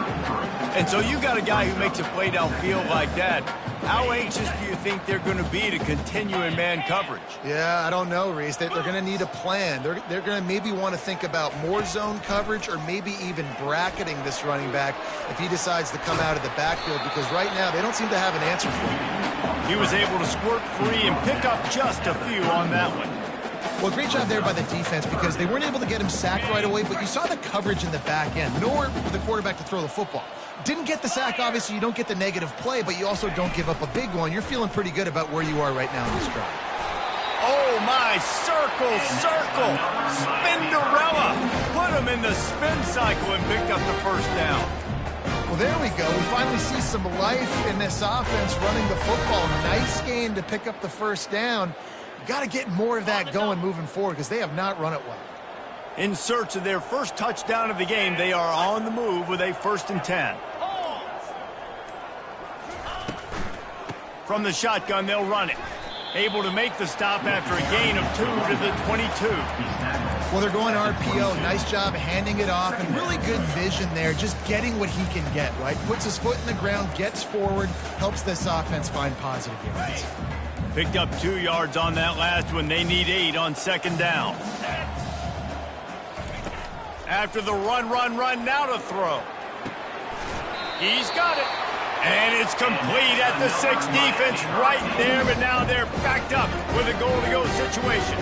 And so you got a guy who makes a play downfield like that. How anxious do you think they're going to be to continue in man coverage? Yeah, I don't know, Reese. They're going to need a plan. They're going to maybe want to think about more zone coverage or maybe even bracketing this running back if he decides to come out of the backfield, because right now they don't seem to have an answer for him. He was able to squirt free and pick up just a few on that one. Well, great job there by the defense, because they weren't able to get him sacked right away, but you saw the coverage in the back end. Nowhere for the quarterback to throw the football. Didn't get the sack, obviously. You don't get the negative play, but you also don't give up a big one. You're feeling pretty good about where you are right now in this drive. Oh, my. Circle. Spinderella. Put him in the spin cycle and picked up the first down. Well, there we go. We finally see some life in this offense running the football. Nice gain to pick up the first down. Got to get more of that going moving forward, because they have not run it well. In search of their first touchdown of the game, they are on the move with a 1st and 10. From the shotgun, they'll run it. Able to make the stop after a gain of 2 to the 22. Well, they're going RPO. Nice job handing it off, and really good vision there, just getting what he can get, right? Puts his foot in the ground, gets forward, helps this offense find positive yards. Picked up 2 yards on that last one. They need 8 on 2nd down. After the run, now to throw. He's got it. And it's complete at the 6. Defense right there, but now they're backed up with a goal-to-go situation.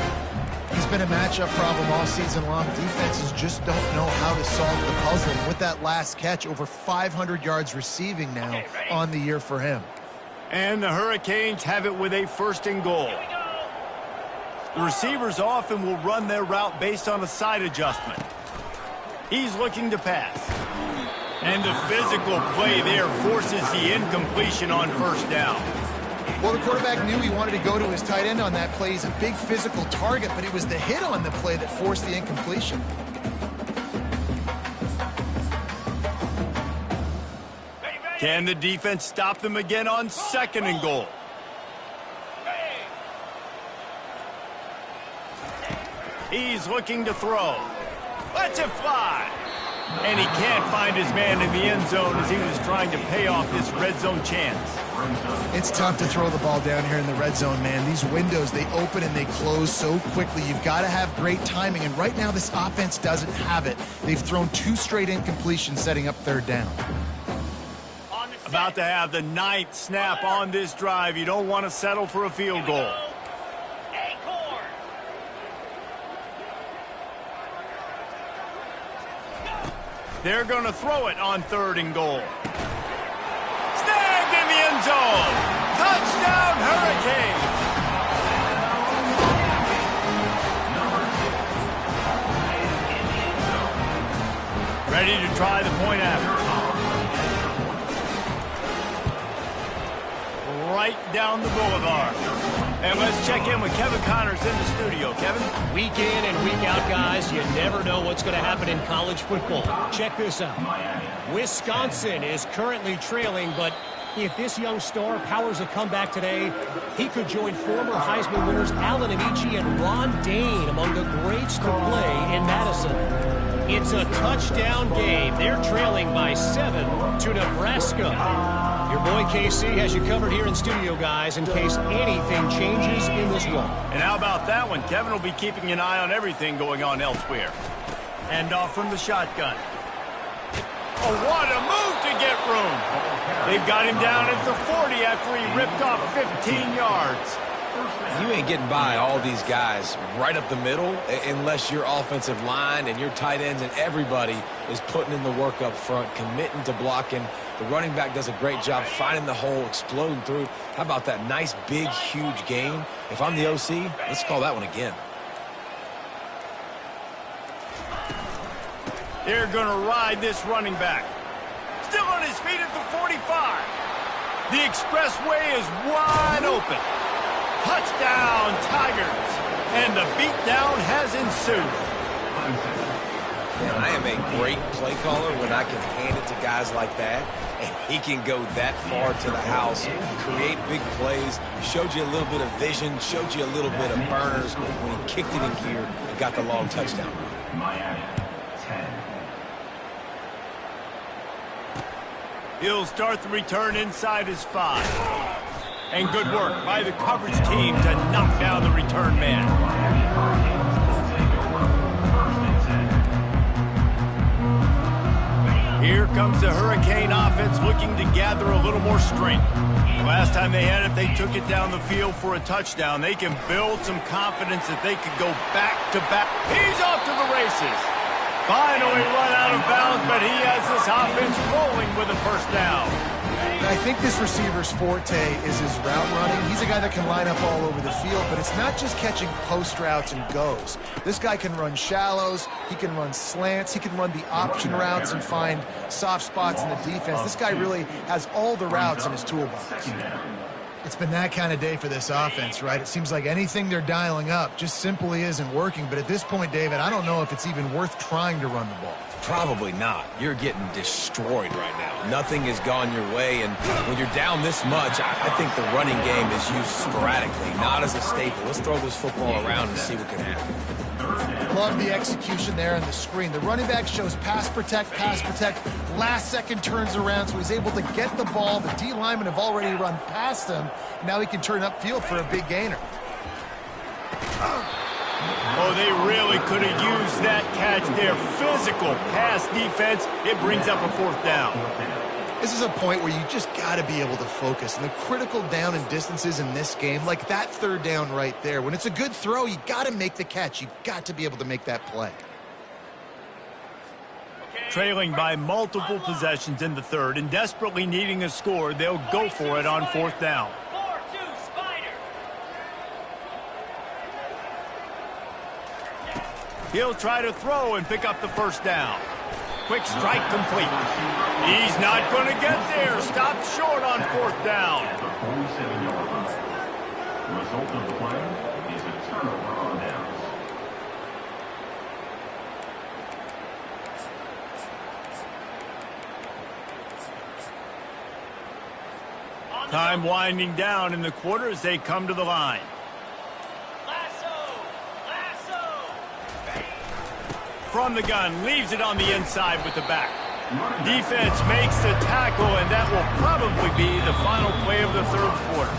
He's been a matchup problem all season long. Defenses just don't know how to solve the puzzle. And with that last catch, over 500 yards receiving now on the year for him. And the Hurricanes have it with a 1st and goal. The receivers often will run their route based on a side adjustment. He's looking to pass. And the physical play there forces the incompletion on 1st down. Well, the quarterback knew he wanted to go to his tight end on that play. He's a big physical target, but it was the hit on the play that forced the incompletion. Can the defense stop them again on 2nd and goal? He's looking to throw. Lets it fly. And he can't find his man in the end zone as he was trying to pay off this red zone chance. It's tough to throw the ball down here in the red zone, man. These windows, they open and they close so quickly. You've got to have great timing, and right now this offense doesn't have it. They've thrown 2 straight incompletions setting up 3rd down. About to have the 9th snap on this drive. You don't want to settle for a field goal. They're going to throw it on 3rd and goal. Snagged in the end zone. Touchdown, Hurricanes. Ready to try the point after. Right down the boulevard. And let's check in with Kevin Connors in the studio. Kevin? Week in and week out, guys, you never know what's going to happen in college football. Check this out. Wisconsin is currently trailing, but If this young star powers a comeback today, he could join former Heisman winners Allen Amici and Ron Dane among the greats to play in Madison. It's a touchdown game. They're trailing by 7 to Nebraska. Your boy KC has you covered here in studio, guys, in case anything changes in this one. And how about that one? Kevin will be keeping an eye on everything going on elsewhere. And off from the shotgun. Oh, what a move to get room. They've got him down at the 40 after he ripped off 15 yards. You ain't getting by all these guys right up the middle unless your offensive line and your tight ends and everybody is putting in the work up front, committing to blocking. The running back does a great job finding the hole, exploding through. How about that nice, big, huge gain? If I'm the OC, let's call that one again. They're going to ride this running back. Still on his feet at the 45. The expressway is wide open. Touchdown, Tigers. And the beatdown has ensued. Man, I am a great play caller when I can hand it to guys like that. And he can go that far to the house, create big plays, showed you a little bit of vision, showed you a little bit of burners when he kicked it in gear and got the long touchdown. Miami, 10. He'll start the return inside his 5. And good work by the coverage team to knock down the return man. Here comes the Hurricane offense looking to gather a little more strength. Last time they had it, they took it down the field for a touchdown. They can build some confidence that they could go back-to-back. He's off to the races. Finally run out of bounds, but he has this offense rolling with a first down. I think this receiver's forte is his route running. He's a guy that can line up all over the field, but it's not just catching post routes and goes. This guy can run shallows, he can run slants, he can run the option routes and find soft spots in the defense. This guy really has all the routes in his toolbox. It's been that kind of day for this offense, right? It seems like anything they're dialing up just simply isn't working. But at this point, David, I don't know if it's even worth trying to run the ball. Probably not. You're getting destroyed right now. Nothing has gone your way, and when you're down this much, I think the running game is used sporadically, not as a staple. Let's throw this football around and see what can happen. Love the execution there on the screen. The running back shows pass protect, last second turns around, so he's able to get the ball. The D linemen have already run past him. Now he can turn upfield for a big gainer. Oh, they really could have used that catch there. Physical pass defense. It brings up a fourth down. This is a point where you just got to be able to focus. And the critical down and distances in this game, like that third down right there, when it's a good throw, you got to make the catch. You've got to be able to make that play. Trailing by multiple possessions in the third and desperately needing a score, they'll go for it on fourth down. 4-2 Spider. He'll try to throw and pick up the first down. Quick strike complete. He's not going to get there. Stopped short on fourth down. At the 47-yard line. Result of the play is a turnover on downs. Time winding down in the quarter as they come to the line. From the gun, leaves it on the inside with the back. Defense makes the tackle, and that will probably be the final play of the third quarter.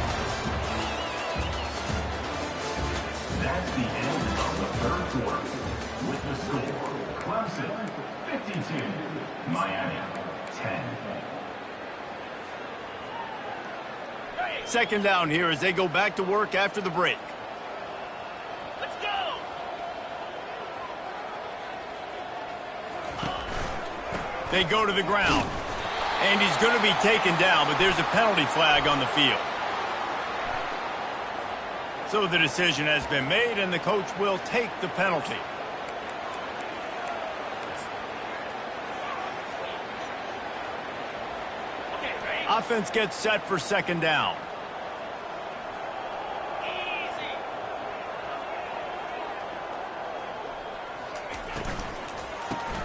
That's the end of the third quarter. With the score, Clemson 52, Miami 10. Second down here as they go back to work after the break. Let's go. They go to the ground. And he's going to be taken down, but there's a penalty flag on the field. So the decision has been made, and the coach will take the penalty. Okay, ready? Offense gets set for second down. Easy.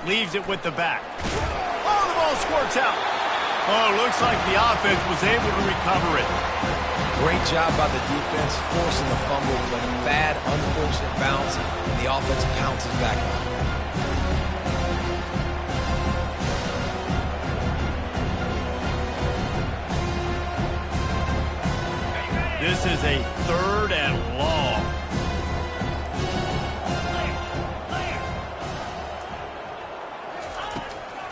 Leaves it with the back. Oh, the ball squirts out. Oh, looks like the offense was able to recover it. Great job by the defense, forcing the fumble with a bad, unfortunate bounce, and the offense pounces back on. This is a 3rd and long.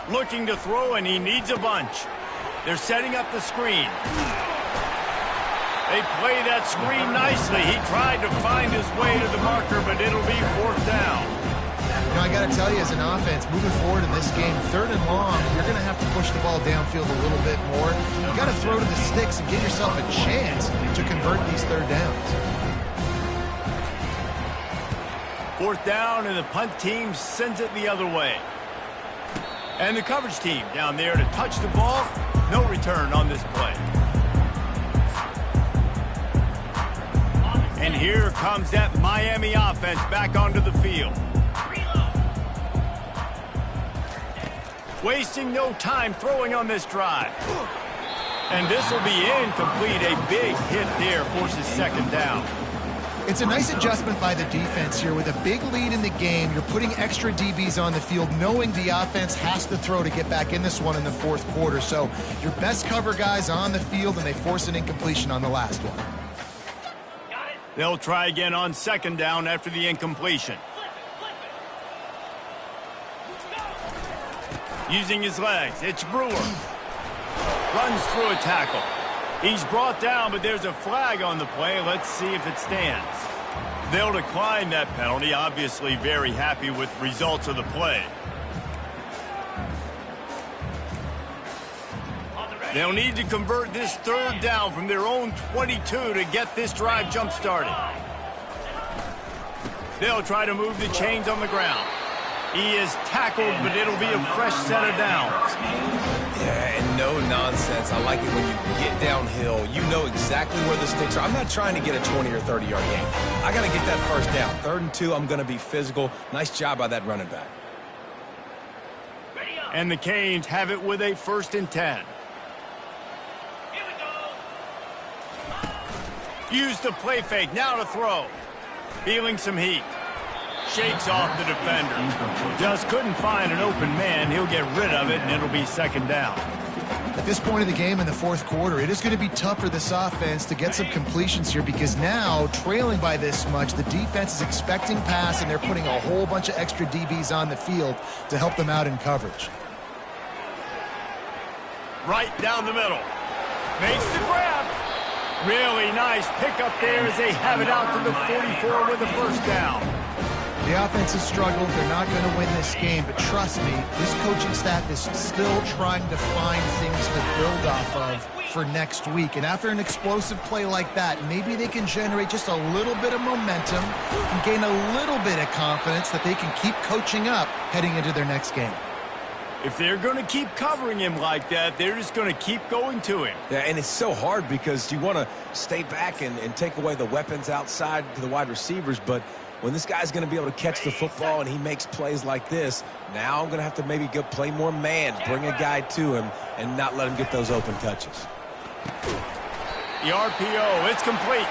Looking to throw, and he needs a bunch. They're setting up the screen. They play that screen nicely. He tried to find his way to the marker, but it'll be 4th down. You know, I got to tell you, as an offense, moving forward in this game, 3rd and long, you're going to have to push the ball downfield a little bit more. You got to throw to the sticks and give yourself a chance to convert these 3rd downs. 4th down, and the punt team sends it the other way. And the coverage team down there to touch the ball. No return on this play. And here comes that Miami offense back onto the field. Wasting no time throwing on this drive. And this will be incomplete. A big hit there forces 2nd down. It's a nice adjustment by the defense here. With a big lead in the game, you're putting extra DBs on the field, knowing the offense has to throw to get back in this one in the 4th quarter. So your best cover guys on the field, and they force an incompletion on the last one. They'll try again on 2nd down after the incompletion. Using his legs, it's Brewer. Runs through a tackle. He's brought down, but there's a flag on the play. Let's see if it stands. They'll decline that penalty. Obviously very happy with results of the play. They'll need to convert this 3rd down from their own 22 to get this drive jump-started. They'll try to move the chains on the ground. He is tackled, but it'll be a fresh set of downs. Yeah, and no nonsense. I like it when you get downhill. You know exactly where the sticks are. I'm not trying to get a 20 or 30-yard gain. I got to get that 1st down. 3rd and 2, I'm going to be physical. Nice job by that running back. And the Canes have it with a 1st and 10. Use the play fake, now to throw. Feeling some heat. Shakes off the defender. Just couldn't find an open man. He'll get rid of it, and it'll be 2nd down. At this point of the game in the 4th quarter, it is going to be tough for this offense to get some completions here, because now, trailing by this much, the defense is expecting pass, and they're putting a whole bunch of extra DBs on the field to help them out in coverage. Right down the middle. Makes the grab. Really nice pickup there as they have it out to the 44 with the 1st down. The offense has struggled. They're not going to win this game, but trust me, this coaching staff is still trying to find things to build off of for next week. And after an explosive play like that, maybe they can generate just a little bit of momentum and gain a little bit of confidence that they can keep coaching up heading into their next game. If they're going to keep covering him like that, they're just going to keep going to him. Yeah, and it's so hard because you want to stay back and take away the weapons outside to the wide receivers, but when this guy's going to be able to catch the football and he makes plays like this, now I'm going to have to maybe go play more man, bring a guy to him, and not let him get those open touches. The RPO, it's complete.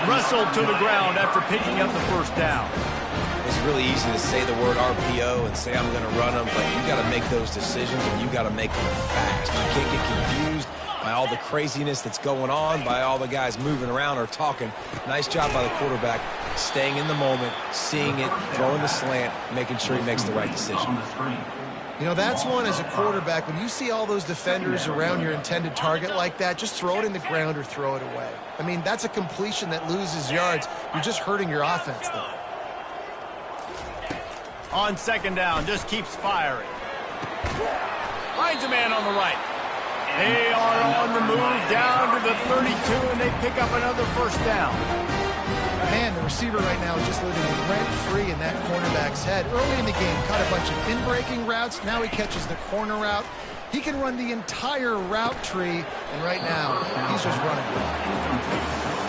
Wrestled to the ground after picking up the 1st down. It's really easy to say the word RPO and say I'm going to run them, but you got to make those decisions and you got to make them fast. You can't get confused by all the craziness that's going on, by all the guys moving around or talking. Nice job by the quarterback, staying in the moment, seeing it, throwing the slant, making sure he makes the right decision. You know, that's one as a quarterback. When you see all those defenders around your intended target like that, just throw it in the ground or throw it away. I mean, that's a completion that loses yards. You're just hurting your offense, though. On 2nd down, just keeps firing. Finds a man on the right. They are on the move down to the 32, and they pick up another 1st down. Man, the receiver right now is just living rent-free in that cornerback's head. Early in the game, caught a bunch of in-breaking routes. Now he catches the corner route. He can run the entire route tree, and right now, he's just running.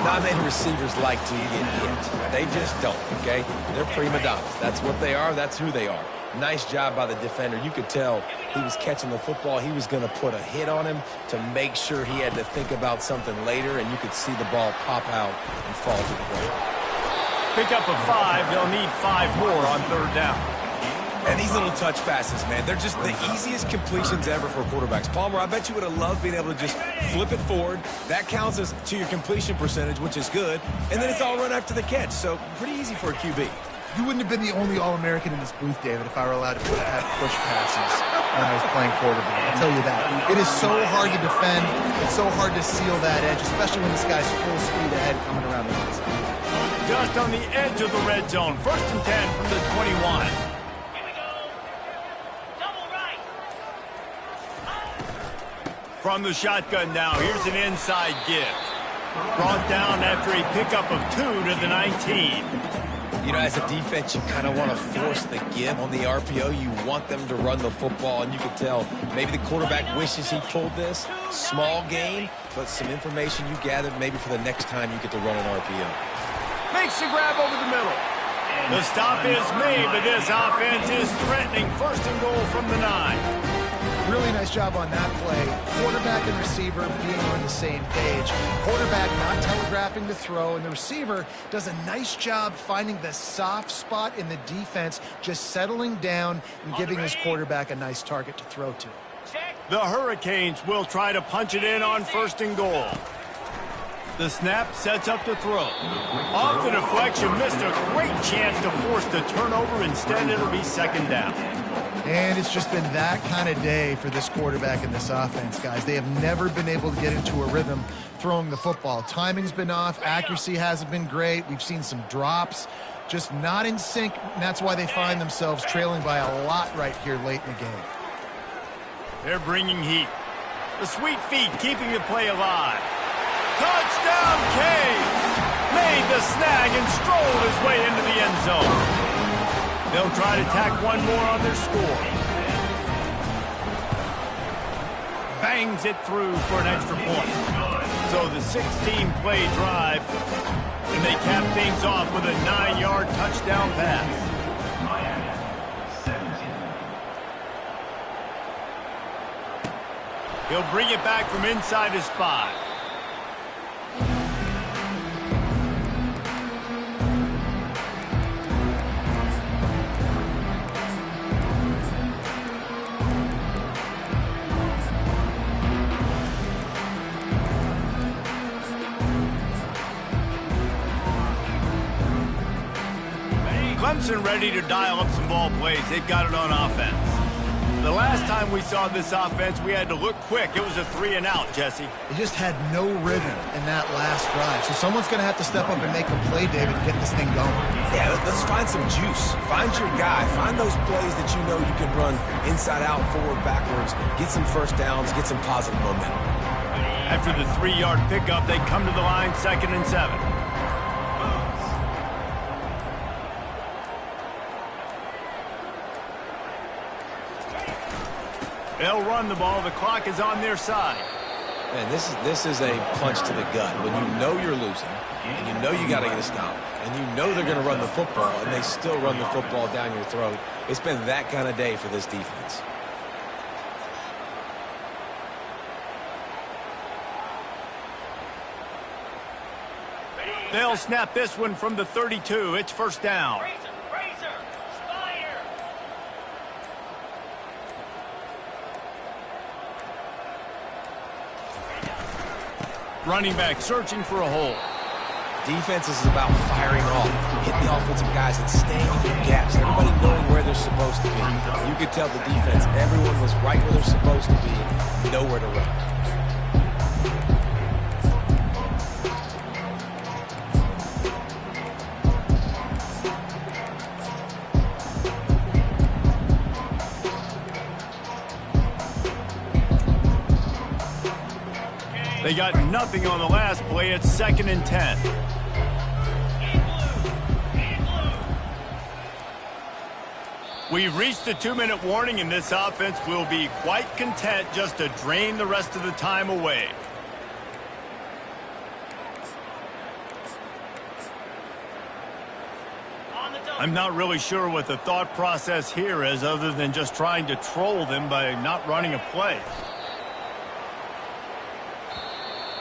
Not many receivers like to get hit. They just don't, okay? They're prima donnas. That's what they are. That's who they are. Nice job by the defender. You could tell he was catching the football. He was going to put a hit on him to make sure he had to think about something later, and you could see the ball pop out and fall to the ground. Pick up a 5. They'll need 5 more on 3rd down. And these little touch passes, man, they're just the easiest completions ever for quarterbacks. Palmer, I bet you would have loved being able to just flip it forward. That counts as to your completion percentage, which is good. And then it's all run after the catch, so pretty easy for a QB. You wouldn't have been the only All-American in this booth, David, if I were allowed to have push passes when I was playing quarterback. I'll tell you that. It is so hard to defend. It's so hard to seal that edge, especially when this guy's full speed ahead coming around the outside. Just on the edge of the red zone. 1st and 10 from the 21. Here we go. Double right. From the shotgun now, here's an inside give. Brought down after a pickup of 2 to the 19. You know, as a defense, you kind of want to force the give on the RPO. You want them to run the football, and you can tell maybe the quarterback wishes he pulled this. Small gain, but some information you gathered maybe for the next time you get to run an RPO. Makes the grab over the middle. The stop is made, but this offense is threatening. 1st and goal from the 9. Really nice job on that play. Quarterback and receiver being on the same page. Quarterback not telegraphing the throw, and the receiver does a nice job finding the soft spot in the defense, just settling down and giving his quarterback a nice target to throw to. The Hurricanes will try to punch it in on 1st and goal. The snap sets up the throw. Off the deflection, missed a great chance to force the turnover. Instead, it'll be 2nd down. And it's just been that kind of day for this quarterback and this offense, guys. They have never been able to get into a rhythm throwing the football. Timing's been off. Accuracy hasn't been great. We've seen some drops. Just not in sync, and that's why they find themselves trailing by a lot right here late in the game. They're bringing heat. The sweet feet keeping the play alive. Touchdown, Cade! Made the snag and strolled his way into the end zone. They'll try to tack one more on their score. Bangs it through for an extra point. So the 16-play drive, and they cap things off with a 9-yard touchdown pass. Miami, 17. He'll bring it back from inside his 5. Clemson ready to dial up some ball plays. They've got it on offense. The last time we saw this offense, we had to look quick. It was a 3-and-out, Jesse. They just had no rhythm in that last drive. So someone's going to have to step up and make a play, David, and get this thing going. Yeah, let's find some juice. Find your guy. Find those plays that you know you can run inside out, forward, backwards. Get some 1st downs. Get some positive momentum. After the 3-yard pickup, they come to the line 2nd and 7. They'll run the ball. The clock is on their side. Man, this is a punch to the gut. When you know you're losing, and you know you got to get a stop, and you know they're going to run the football, and they still run the football down your throat. It's been that kind of day for this defense. They'll snap this one from the 32. It's 1st down. Running back searching for a hole. Defense is about firing off, hitting the offensive guys and staying in gaps. Everybody knowing where they're supposed to be. You could tell the defense, everyone was right where they're supposed to be, nowhere to run. They got nothing on the last play. It's 2nd and 10. We've reached the 2-minute warning, and this offense will be quite content just to drain the rest of the time away. I'm not really sure what the thought process here is other than just trying to troll them by not running a play.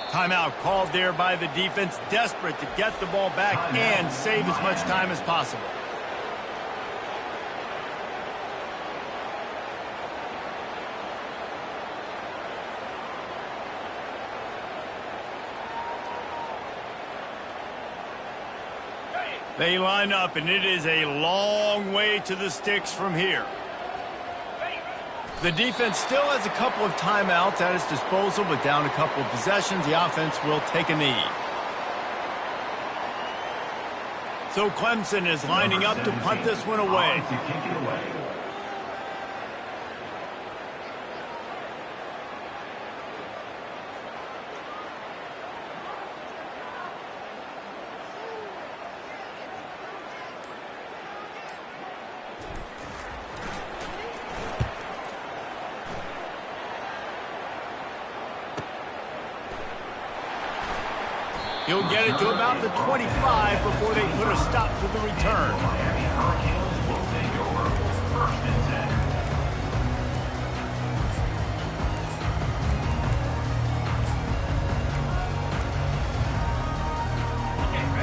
Timeout called there by the defense, desperate to get the ball back and save as much time as possible. They line up, and it is a long way to the sticks from here. The defense still has a couple of timeouts at its disposal, but down a couple of possessions, the offense will take a knee. So Clemson is lining up to punt this one away. He'll get it to about the 25 before they put a stop to the return.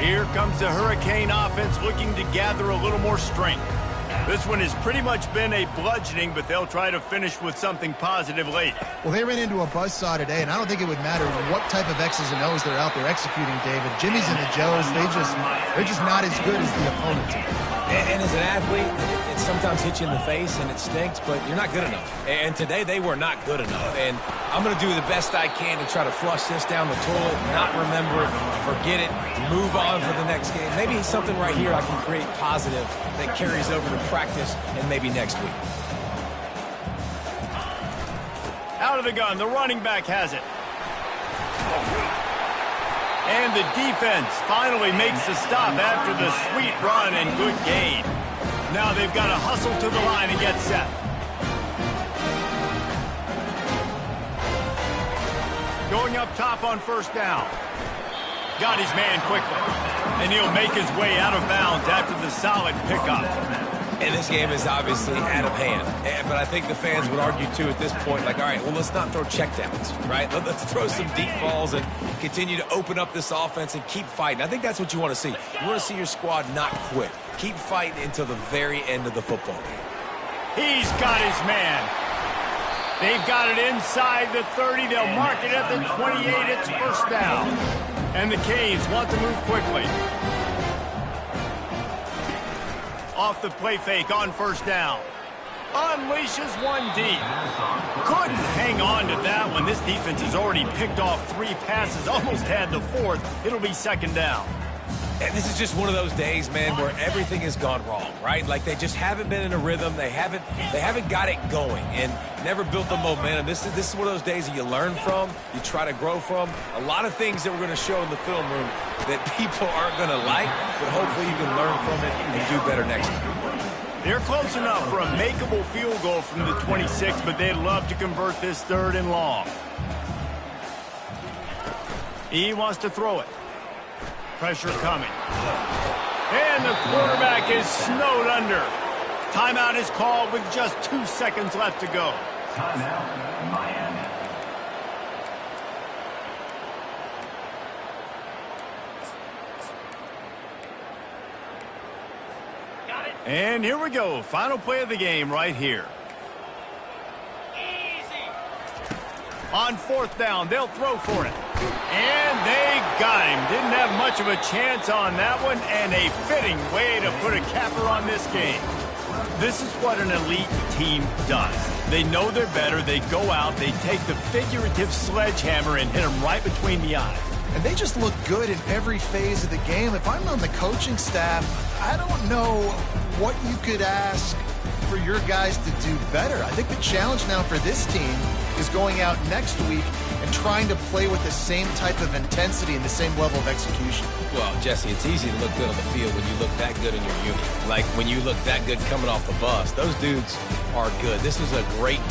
Here comes the Hurricane offense looking to gather a little more strength. This one has pretty much been a bludgeoning, but they'll try to finish with something positive late. Well, they ran into a buzzsaw today, and I don't think it would matter what type of X's and O's they're out there executing, David. Jimmy's and the Joes, they're just not as good as the opponent. And as an athlete, it sometimes hits you in the face and it stinks, but you're not good enough. And today they were not good enough. And I'm going to do the best I can to try to flush this down the toilet, not remember it, forget it, move on for the next game. Maybe something right here I can create positive that carries over to practice and maybe next week. Out of the gun, the running back has it. And the defense finally makes the stop after the sweet run and good gain. Now they've got to hustle to the line and get set. Going up top on first down. Got his man quickly. And he'll make his way out of bounds after the solid pickup. And this game is obviously out of hand. But I think the fans would argue, too, at this point, like, all right, well, let's not throw checkdowns, right? Let's throw some deep balls and continue to open up this offense and keep fighting. I think that's what you want to see. You want to see your squad not quit. Keep fighting until the very end of the football game. He's got his man. They've got it inside the 30. They'll mark it at the 28. It's first down. And the Canes want to move quickly. Off the play fake on first down. Unleashes one deep. Couldn't hang on to that one. This defense has already picked off 3 passes, almost had the 4th. It'll be second down. And this is just one of those days, man, where everything has gone wrong, right? Like they just haven't been in a rhythm. They haven't got it going and never built the momentum. This is one of those days that you learn from, you try to grow from. A lot of things that we're going to show in the film room that people aren't going to like, but hopefully you can learn from it and do better next time. They're close enough for a makeable field goal from the 26, but they'd love to convert this 3rd and long. He wants to throw it. Pressure coming. And the quarterback is snowed under. Timeout is called with just 2 seconds left to go. Timeout, Miami. Got it. And here we go. Final play of the game right here. Easy. On 4th down, they'll throw for it. And they got him. Didn't have much of a chance on that one, and a fitting way to put a capper on this game. This is what an elite team does. They know they're better. They go out, they take the figurative sledgehammer and hit them right between the eyes. And they just look good in every phase of the game. If I'm on the coaching staff, I don't know what you could ask for your guys to do better. I think the challenge now for this team is going out next week and trying to play with the same type of intensity and the same level of execution. Well, Jesse, it's easy to look good on the field when you look that good in your unit. Like when you look that good coming off the bus. Those dudes are good. This is a great